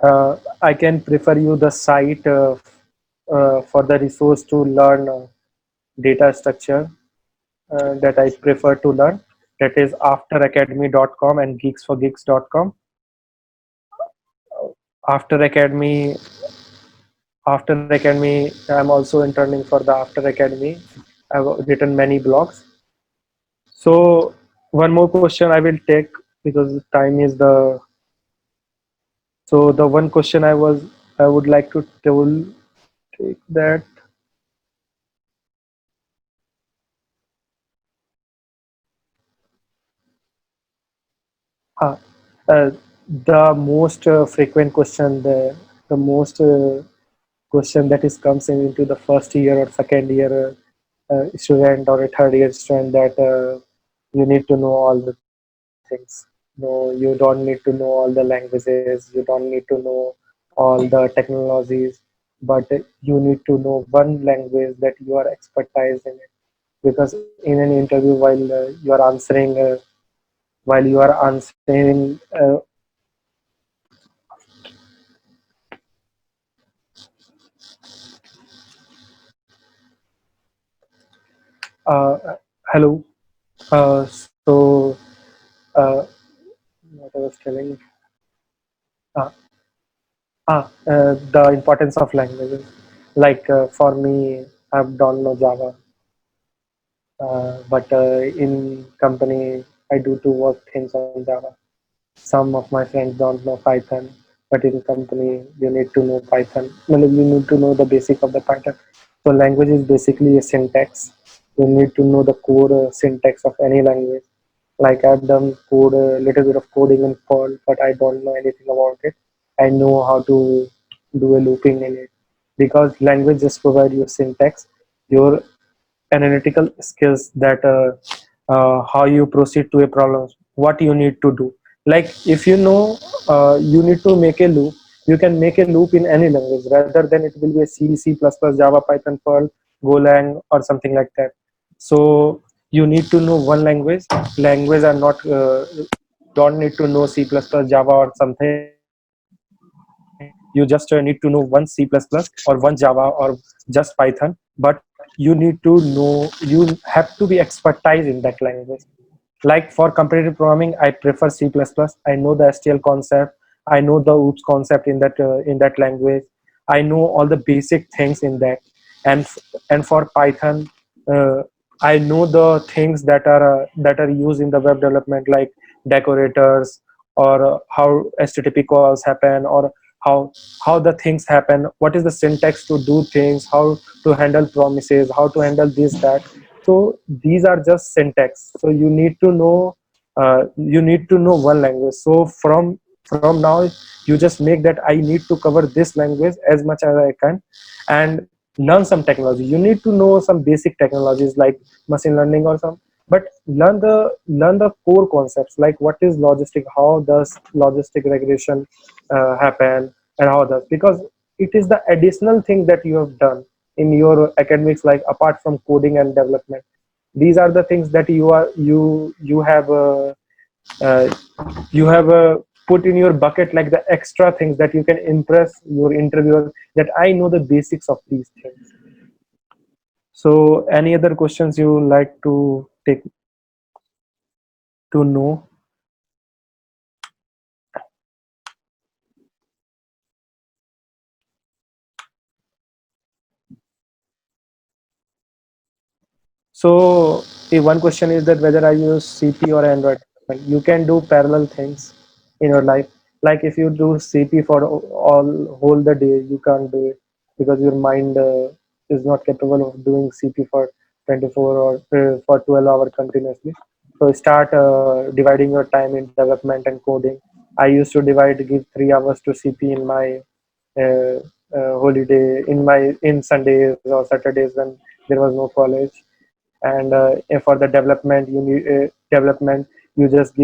I can prefer you the site for the resource to learn data structure that I prefer to learn. That is afteracademy.com and geeksforgeeks.com. After Academy, After Academy, I'm also interning for the After Academy. I've written many blogs. So one more question I will take, because time is the. So the one question I would like to take that. Ah, uh, the most frequent question, the most question that is comes into the first year or second year student or a third year student, that you need to know all the things. No, you don't need to know all the languages. You don't need to know all the technologies, but you need to know one language that you are expertise in it. Because in an interview, while you are answering hello. So what I was telling, uh, the importance of languages. Like for me, I don't know Java, but in company I do to work things on Java. Some of my friends don't know Python, but in company you need to know Python. Well, you need to know the basic of the Python. So language is basically a syntax. You need to know the core syntax of any language. Like I've done code a little bit of coding in Perl, but I don't know anything about it. I know how to do a looping in it. because language just provide you syntax, your analytical skills, that how you proceed to a problem, what you need to do. Like if you know you need to make a loop, you can make a loop in any language rather than it will be a C, C++, Java, Python, Perl, Golang or something like that. So you need to know one language are not don't need to know C++, Java or something. You just need to know one C++ or one Java or just Python, but you need to know, you have to be expertise in that language. Like for competitive programming, I prefer C++. I know the STL concept, I know the OOPS concept in that language, I know all the basic things in that. And for Python, uh, I know the things that are used in the web development, like decorators, or how HTTP calls happen, or how the things happen, what is the syntax to do things, how to handle promises, how to handle this, that. So these are just syntax. So you need to know one language. So from now, you just make that I need to cover this language as much as I can, and learn some technology. You need to know some basic technologies like machine learning or some, but learn the core concepts, like what is logistic, how does logistic regression happen, and how does, because it is the additional thing that you have done in your academics, like apart from coding and development. These are the things that uh, you have put in your bucket, like the extra things that you can impress your interviewer, that I know the basics of these things. So any other questions you like to take to know? So one question is that whether I use CP or Android. You can do parallel things in your life. Like if you do CP for all whole the day, you can't do it because your mind is not capable of doing CP for 24 or for 12 hours continuously. So start dividing your time in development and coding. I used to give 3 hours to CP in my uh, holiday, in Sundays or Saturdays when there was no college. And for the development, you just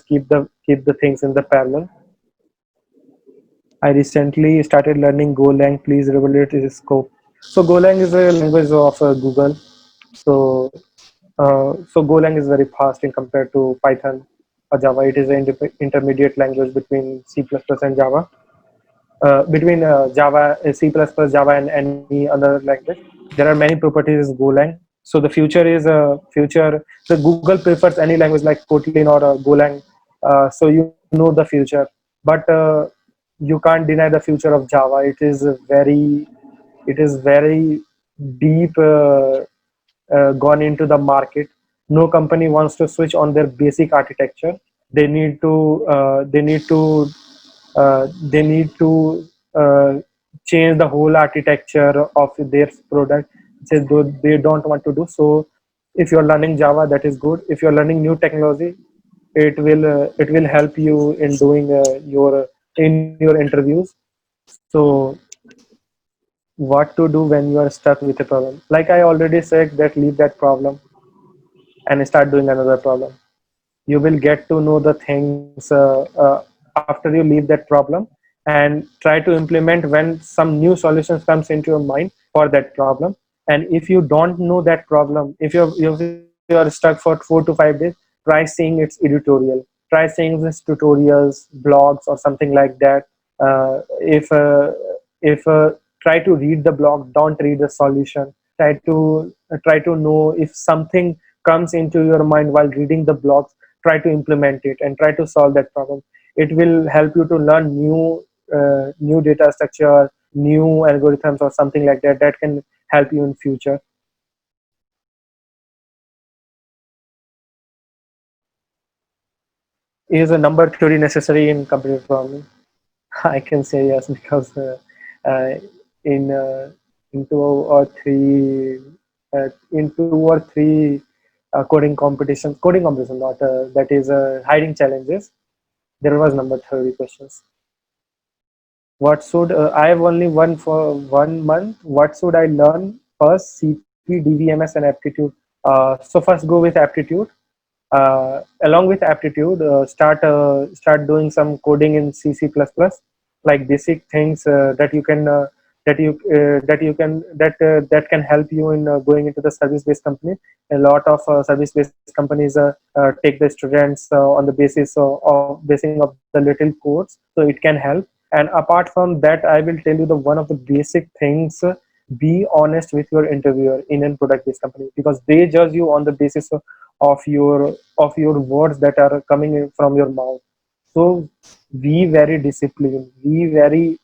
keep the things in the parallel. I recently started learning Golang. Please evaluate its scope. So Golang is a language of Google. So so Golang is very fast in compared to Python or Java. It is an intermediate language between C++ and Java, between C++, Java, and any other language. There are many properties in Golang. So the future is future. The Google prefers any language like Kotlin or Golang. So you know the future, but you can't deny the future of Java. It is very deep gone into the market. No company wants to switch on their basic architecture. They need to change the whole architecture of their product, which they don't want to do. So if you're learning Java, that is good. If you're learning new technology, it will help you in doing your in your interviews. So what to do when you are stuck with a problem? Like I already said, that leave that problem and start doing another problem. You will get to know the things after you leave that problem, and try to implement when some new solutions comes into your mind for that problem. And if you don't know that problem, if you are stuck for 4 to 5 days, try seeing its editorial, try seeing its tutorials, blogs or something like that. If try to read the blog, don't read the solution. Try to know if something comes into your mind while reading the blogs, try to implement it and try to solve that problem. It will help you to learn new data structure, new algorithms or something like that, that can help you in future. Is a number theory necessary in computer programming? I can say yes, because uh, in in two or three in 2 or 3 coding competition, not that is hiding challenges. There was number theory questions. What should I have only one for 1 month. What should I learn first? CP, DVMS, and aptitude. So first go with aptitude. Along with aptitude, start doing some coding in C, C++, like basic things that can help you in going into the service-based company. A lot of service-based companies take the students on the basis of basing of the little codes, so it can help. And apart from that, I will tell you the one of the basic things: be honest with your interviewer in a product-based company, because they judge you on the basis of your words that are coming in from your mouth. So be very disciplined, be very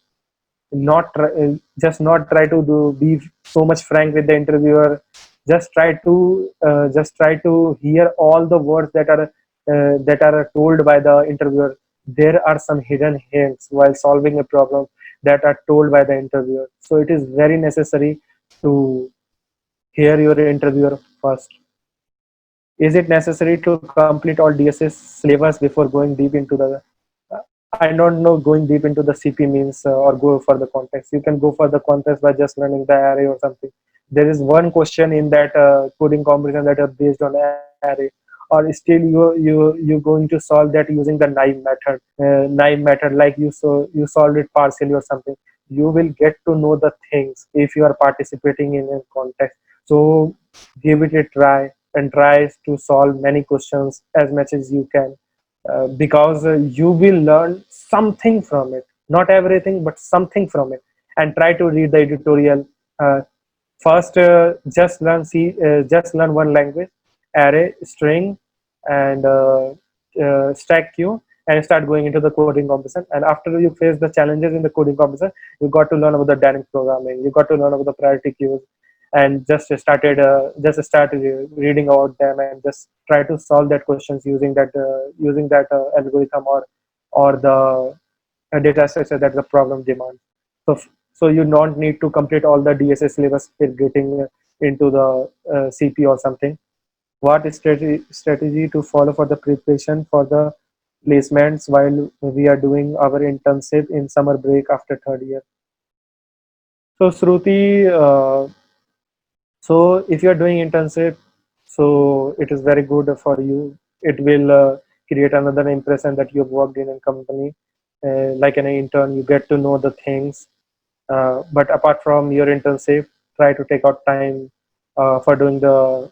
not try to be so much frank with the interviewer. Just try to hear all the words that are told by the interviewer. There are some hidden hints while solving a problem that are told by the interviewer, so it is very necessary to hear your interviewer first. Is it necessary to complete all DSS syllabus before going deep into the? I don't know going deep into the CP means or go for the context. You can go for the context by just learning the array or something. There is one question in that coding composition that are based on array, or still you're going to solve that using the naive method, like you solved it partially or something. You will get to know the things if you are participating in a context. So give it a try and try to solve many questions as much as you can, because you will learn something from it, not everything but something from it. And try to read the editorial. First, just learn one language: array, string, and stack queue, and start going into the coding composition. And after you face the challenges in the coding composition, you got to learn about the dynamic programming, you got to learn about the priority queues, and just start reading about them, and just try to solve that questions using that algorithm, or the data structure that the problem demands. So you don't need to complete all the DSS syllabus for getting into the CP or something. What strategy to follow for the preparation for the placements while we are doing our internship in summer break after third year? So Shruti, so if you are doing internship, so it is very good for you. It will create another impression that you've worked in a company. Like an intern, you get to know the things. But apart from your internship, try to take out time for doing the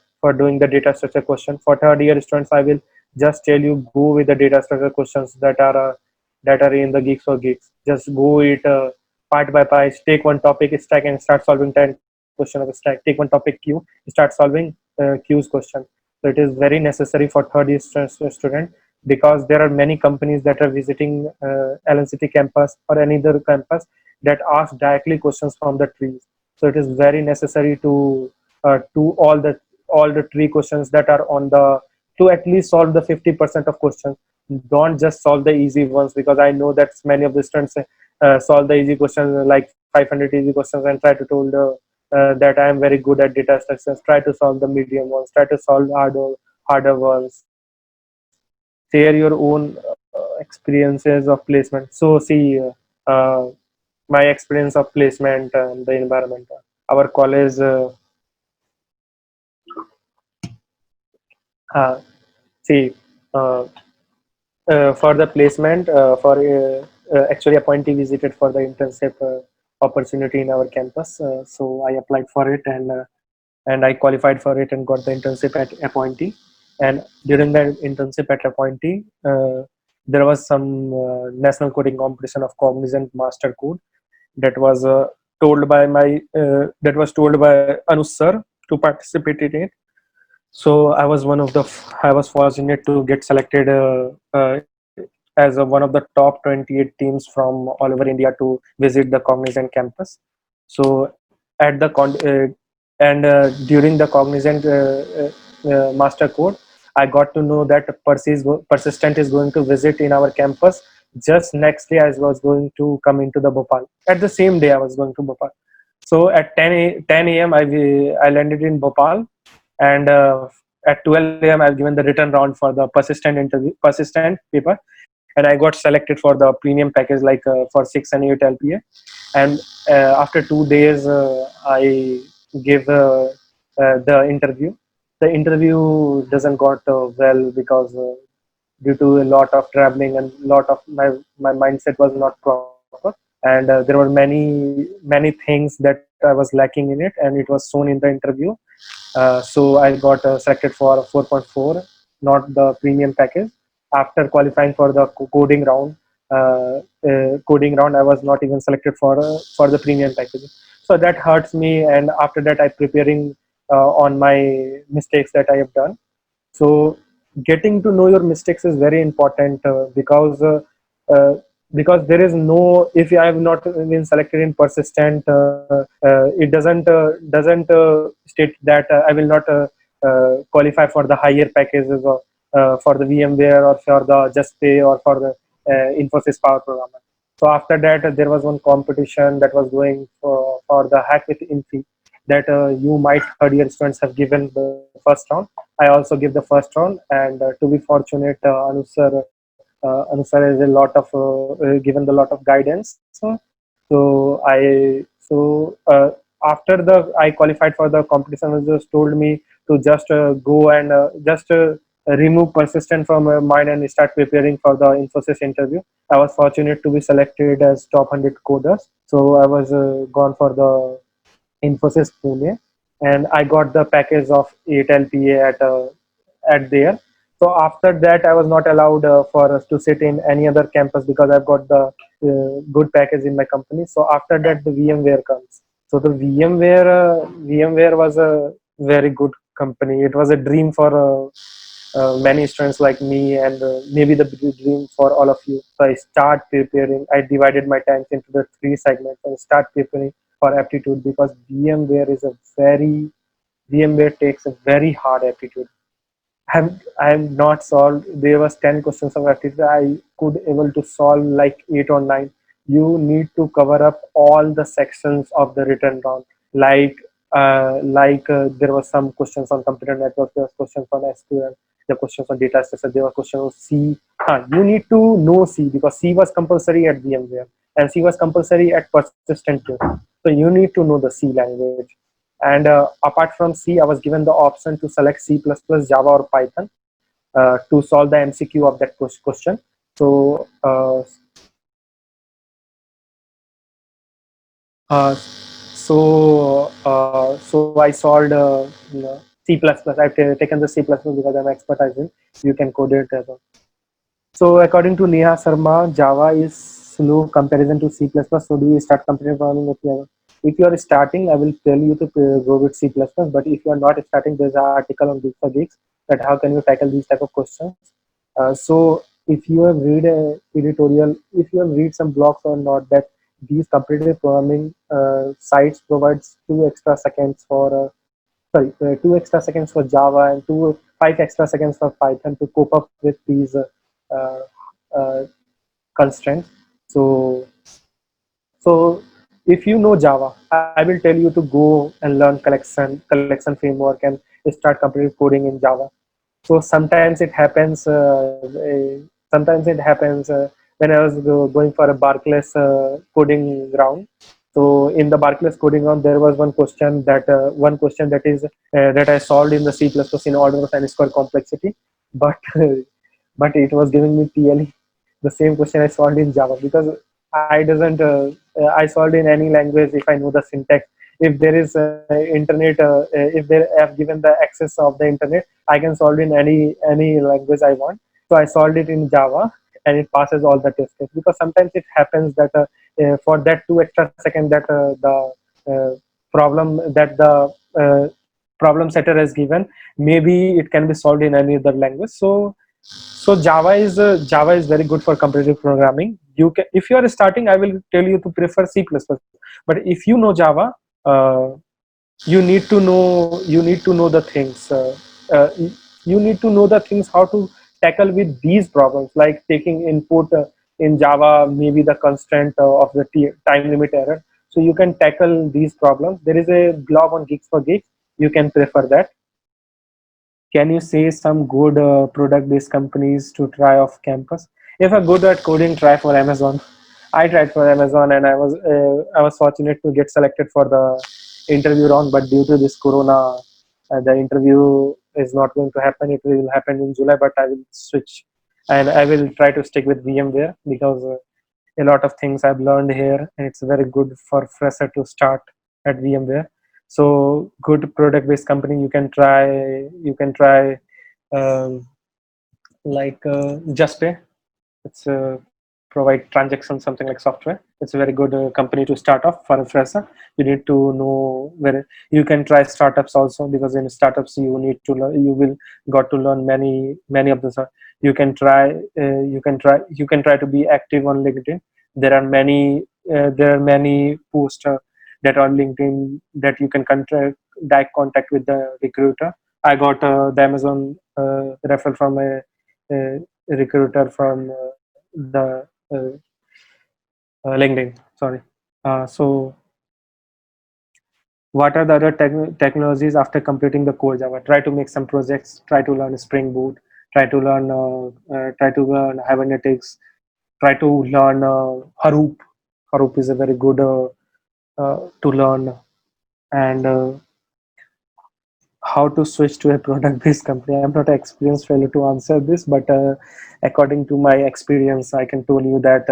data structure question. For third year students, I will just tell you, go with the data structure questions that are in the Geeks for Geeks. Just go it part by part. Take one topic stack and start solving 10 question of a stack. Take one topic queue, start solving queues question. So it is very necessary for third year student, because there are many companies that are visiting LNCT campus or any other campus that ask directly questions from the trees. So it is very necessary to all the tree questions that are on the to at least solve the 50% of questions. Don't just solve the easy ones, because I know that many of the students solve the easy questions, like 500 easy questions, and try to told that I am very good at data structures. Try to solve the medium ones. Try to solve harder ones. Share your own experiences of placement. So see, uh, my experience of placement and the environment. Our college, uh, see, uh, for the placement, for actually appointee visited for the internship opportunity in our campus. So I applied for it, and I qualified for it and got the internship at appointee. And during the internship at appointee, there was some national coding competition of Cognizant Master Code that was told by Anush sir to participate in it. So I was fortunate to get selected as one of the top 28 teams from all over India to visit the Cognizant campus. So at the and during the Cognizant master code, I got to know that Persistent is going to visit in our campus. Just next day, I was going to come into the Bhopal. At the same day, I was going to Bhopal. So at 10 a.m., I landed in Bhopal, and at 12 a.m. I've given the written round for the persistent paper. and I got selected for the premium package, like for 6 and 8 LPA. And after 2 days, I gave the interview. The interview doesn't got well because due to a lot of traveling and lot of my mindset was not proper, and there were many things that I was lacking in it, and it was shown in the interview. So I got selected for 4.4, not the premium package. After qualifying for the coding round, I was not even selected for the premium package. So that hurts me. And after that, I preparing on my mistakes that I have done. So getting to know your mistakes is very important, uh, because there is no, if I have not been selected in persistent, it doesn't state that I will not qualify for the higher packages, or for the VMware, or for the Just Pay, or for the Infosys Power Programmer. So after that, there was one competition that was going for the Hack with Infi, that you might third year students have given the first round. I also give the first round, and to be fortunate, Anu sir has a lot of given the lot of guidance. So after the I qualified for the competition, he just told me to just go and just remove persistent from my mind and start preparing for the Infosys interview. I was fortunate to be selected as top 100 coders, so I was gone for the Infosys Pune, and I got the package of 8 LPA at there. So after that, I was not allowed for us to sit in any other campus because I've got the good package in my company. So after that, the VMware comes. So the VMware was a very good company. It was a dream for many students like me, and maybe the big dream for all of you. So I start preparing. I divided my times into the three segments and start preparing for aptitude, because VMware takes a very hard aptitude. I'm not solved. There was 10 questions of aptitude. I could able to solve like 8 or 9. You need to cover up all the sections of the written round. Like there was some questions on computer network. There was questions on SQL. There were questions on data structure. There were questions on C. You need to know C, because C was compulsory at VMware, and C was compulsory at Persistent too. So you need to know the C language. And apart from C, I was given the option to select C++, Java, or Python to solve the MCQ of that question. So, so I solved C++. I've taken the C++ because I'm expertise in. You can code it as well. So according to Neha Sharma, Java is slow comparison to C++. So do you start computer programming with Java? If you are starting, I will tell you to go with C++. But if you are not starting, there's an article on Geeks4Geeks that how can you tackle these type of questions. So if you have read a editorial, if you have read some blogs or not, that these competitive programming sites provides 2 extra seconds for 2 extra seconds for Java, and 5 extra seconds for Python to cope up with these uh, uh, constraints. So, so if you know Java, I will tell you to go and learn collection framework and start competitive coding in Java. So sometimes it happens when I was going for a Barclays coding round. So in the Barclays coding round, there was one question that I solved in the C++ in order of n square complexity, but but it was giving me TLE, the same question I solved in Java, because I solved in any language if I know the syntax. If there is internet, if they have given the access of the internet, I can solve in any language I want. So I solved it in Java, and it passes all the tests. Because sometimes it happens that for that 2 extra seconds that uh, problem that the problem setter has given, maybe it can be solved in any other language. So Java is very good for competitive programming. You can, if you are starting, I will tell you to prefer C++. But if you know Java, uh, you need to know the things. Uh, you need to know the things how to tackle with these problems, like taking input in Java, maybe the constraint of the time limit error. So you can tackle these problems. There is a blog on Geeks4Geeks. You can prefer that. Can you say some good product-based companies to try off campus? if I'm good at coding, try for Amazon. I tried for Amazon, and I was fortunate to get selected for the interview round. But due to this Corona, the interview is not going to happen. It will happen in July, but I will switch, and I will try to stick with VMware because a lot of things I've learned here, and it's very good for fresher to start at VMware. So good product-based company. You can try. You can try um, like JustPay. It's provide transactions, something like software. It's a very good company to start off for a fresher. You need to know where you can try startups also, because in startups you need to learn. You will got to learn many of the. You can try. You can try to be active on LinkedIn. There are many posts that on LinkedIn that you can direct contact with the recruiter. I got the Amazon referral from a recruiter from the LinkedIn. Sorry. So, what are the other technologies after completing the core Java? Try to make some projects. Try to learn Spring Boot. Try to learn Hibernetics. Try to learn Hadoop. Hadoop is a very good to learn, and how to switch to a product-based company. I'm not an experienced fellow to answer this, but according to my experience, I can tell you that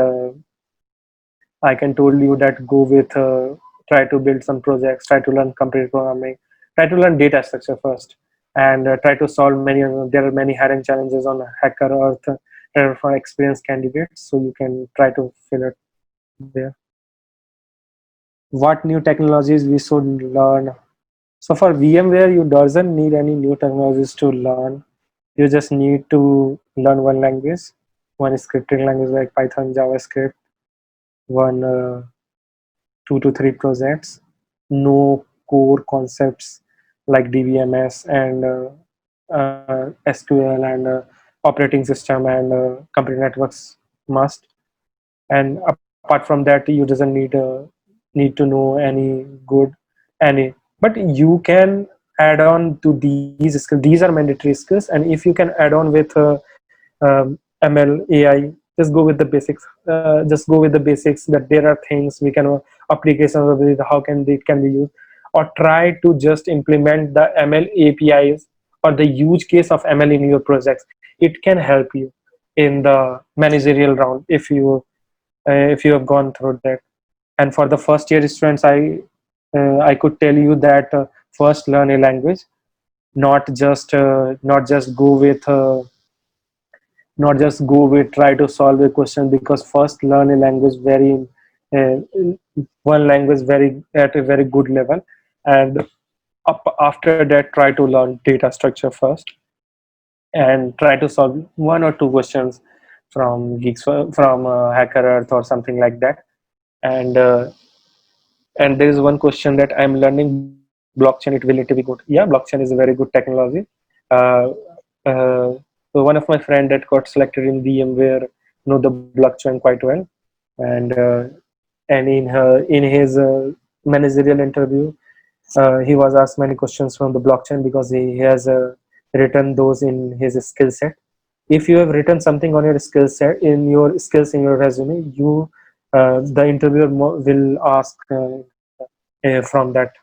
go with try to build some projects, try to learn computer programming, try to learn data structure first, and try to solve many. There are many hiring challenges on Hacker Earth for experienced candidates, so you can try to fill it there. What new technologies we should learn? So for VMware, you doesn't need any new technologies to learn. You just need to learn one language, one scripting language like Python, JavaScript, one 2 to 3 projects, know core concepts like DBMS and SQL and operating system and computer networks must. And apart from that, you doesn't need to know any good any, but you can add on to these skills. These are mandatory skills, and if you can add on with ML, AI, just go with the basics. Just go with the basics. That there are things we can applications of it, how can they can be used, or try to just implement the ML APIs or the use case of ML in your projects. It can help you in the managerial round if you have gone through that. And for the first year students, I could tell you that first learn a language, not just go with try to solve a question, because first learn a language very uh, one language very at a very good level, and after that try to learn data structure first, and try to solve 1 or 2 questions from Hacker Earth or something like that. And uh, and there is one question that I'm learning blockchain, it will it be good? Yeah, blockchain is a very good technology. uh, so one of my friend that got selected in VMware know the blockchain quite well, and in his managerial interview, he was asked many questions from the blockchain because he has written those in his skill set. If you have written something on your skill set in your skills in your resume, you the interviewer will ask from that.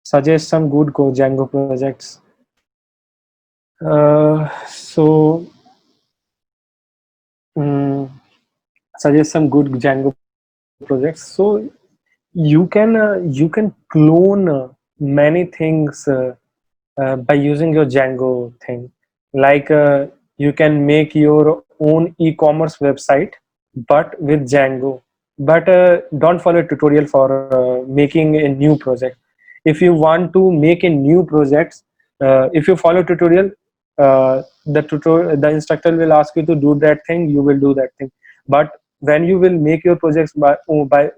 Suggest some good Go Django projects. So um, suggest some good Django projects. So you can clone many things by using your Django thing. Like you can make your own e-commerce website, but with Django. But don't follow a tutorial for making a new project. If you want to make a new project, if you follow tutorial, the instructor will ask you to do that thing. You will do that thing. But when you will make your projects by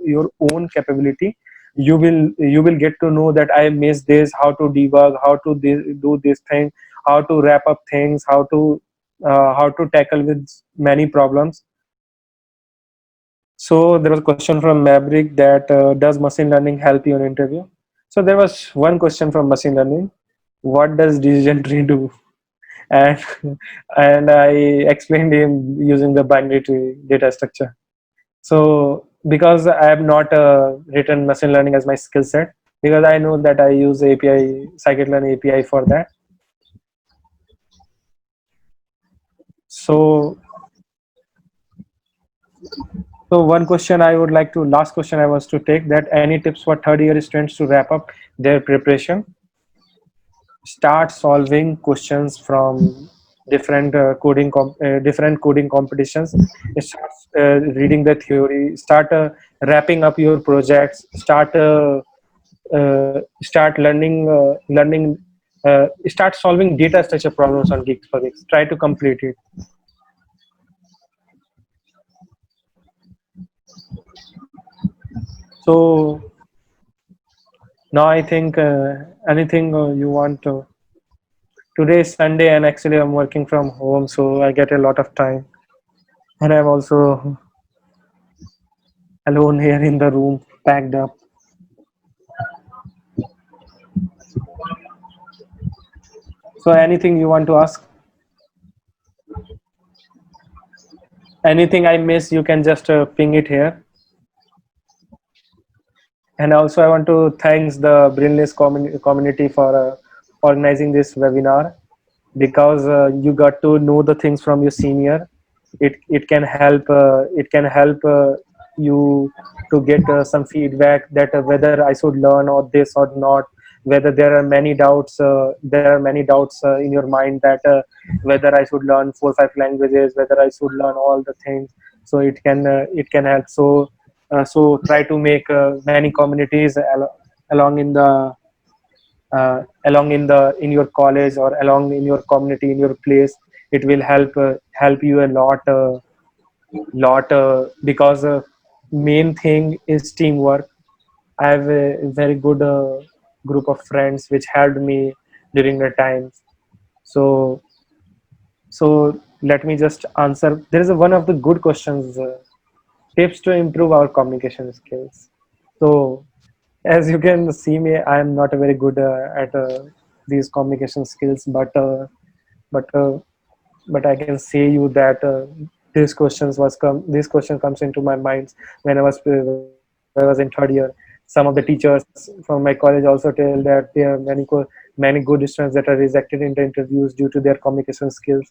your own capability, you will get to know that I missed this, how to debug, how to do this thing, how to wrap up things, how to tackle with many problems. So there was a question from Maverick that does machine learning help you in interview? So there was one question from machine learning: what does decision tree do? and and I explained him using the binary tree data structure. So because I have not written machine learning as my skill set, because I know that I use API, scikit-learn API for that. So so one question I would like to, last question I was to take, that any tips for third year students to wrap up their preparation? Start solving questions from different different coding competitions. Start reading the theory. Start wrapping up your projects. Start start solving data structure problems on Geeks for Geeks. Try to complete it. So now I think anything you want to. Today is Sunday, and actually I'm working from home, so I get a lot of time, and I'm also alone here in the room, packed up. So anything you want to ask? Anything I miss, you can just ping it here. And also I want to thanks the Brainless community for organizing this webinar, because you got to know the things from your senior. It can help you to get some feedback that whether I should learn or this or not, whether there are many doubts in your mind that whether I should learn 4 or 5 languages, whether I should learn all the things. So it can help. So try to make many communities along in the along in your college, or along in your community, in your place. It will help you a lot because main thing is teamwork. I have a very good group of friends which helped me during the times. So so let me just answer. There is one of the good questions, tips to improve our communication skills. So as you can see me, I am not a very good at these communication skills, but uh, but I can say you that this question comes into my mind when I was in third year. Some of the teachers from my college also tell that there are many good students that are rejected in the interviews due to their communication skills.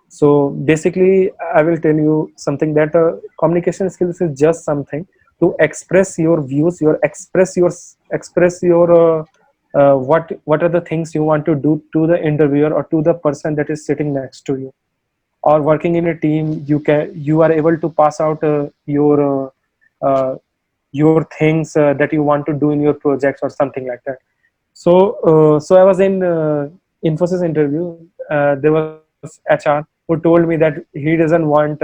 So basically, I will tell you something, that communication skills is just something to express your views, express your what are the things you want to do to the interviewer or to the person that is sitting next to you. Or working in a team, you are able to pass out your things that you want to do in your projects or something like that. So I was in Infosys interview. There was HR who told me that he doesn't want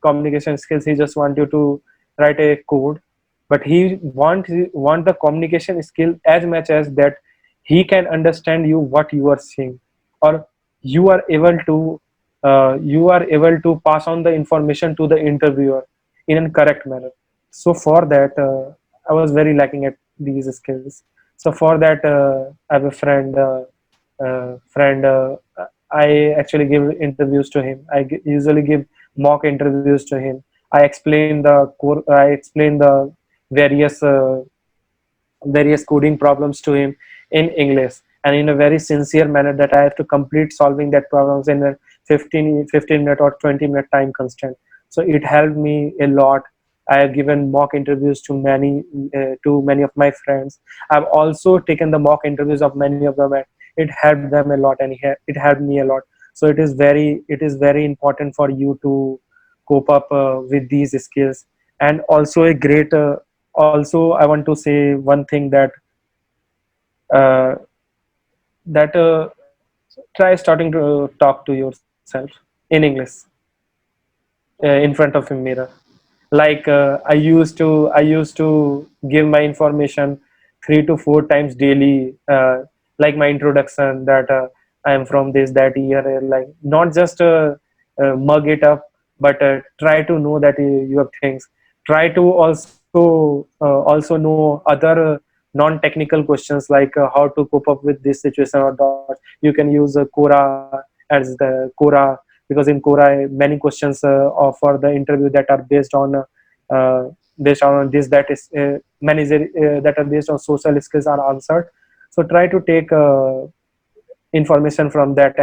communication skills. He just want you to write a code, but he want the communication skill as much as that he can understand you what you are saying, or you are able to pass on the information to the interviewer in a correct manner. So for that, I was very lacking at these skills. So for that, I have a friend. I actually give interviews to him. Usually give mock interviews to him. I explain the various various coding problems to him in English, and in a very sincere manner, that I have to complete solving that problems in a 15 minute or 20-minute time constraint. So it helped me a lot. I have given mock interviews to many of my friends. I've also taken the mock interviews of many of them, and it helped them a lot, and it helped me a lot. So it is very important for you to cope up with these skills. And also a great also I want to say one thing, uh, that try starting to talk to yourself in English in front of a mirror. Like I used to give my information 3 to 4 times daily, like my introduction, that I am from this that year, like not just mug it up, but try to know that you have things. Try to also know other non-technical questions, like how to cope up with this situation or not. You can use Quora, as the Quora, because in Quora many questions for the interview that are based on this, that is many that are based on social skills are answered. So try to take information from that,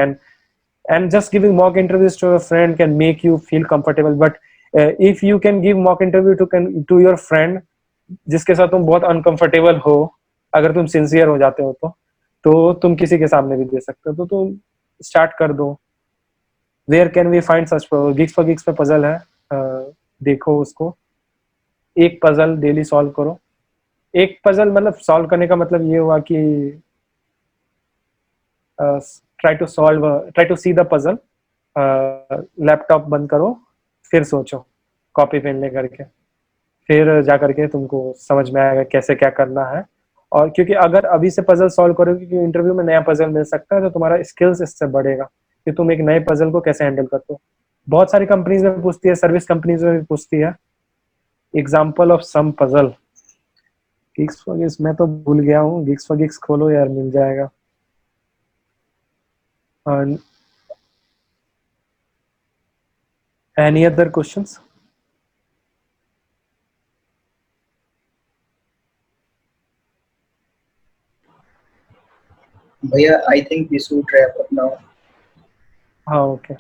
and just giving mock interviews to a friend can make you feel comfortable. But if you can give mock interview to your friend जिसके साथ तुम बहुत uncomfortable हो, अगर तुम sincere हो जाते हो तो तुम किसी के सामने भी दे सकते हो, तो तुम स्टार्ट कर दो. Where can we find such gigs for gigs पे पजल है, देखो उसको, एक पजल डेली सॉल्व करो. एक पजल मतलब सॉल्व करने का मतलब ये हुआ कि try to see the puzzle, laptop बंद करो, फिर सोचो कॉपी पेन ले करके, फिर जा करके तुमको समझ में आएगा कैसे क्या करना है. और क्योंकि अगर अभी से पजल सॉल्व करोगे, क्योंकि इंटरव्यू में नया पजल मिल सकता है, तो तुम्हारा स्किल्स इससे बढ़ेगा कि तुम एक नए पजल को कैसे हैंडल करते हो. बहुत सारी कंपनीज में पूछती है, सर्विस कंपनीज में भी पूछती है, example of some puzzle. Gigs for gigs मैं तो भूल गया हूँ, गिग्स फॉर गिग्स खोलो यार, मिल जाएगा. Any other questions? Bhaiya, I think we should wrap up now. Okay.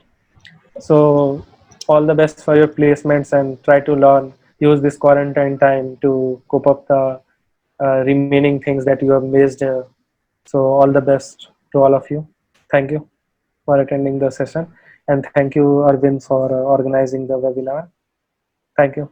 So all the best for your placements, and try to learn, use this quarantine time to cope up the remaining things that you have missed. So all the best to all of you. Thank you for attending the session, and thank you Arvind for organizing the webinar. Thank you.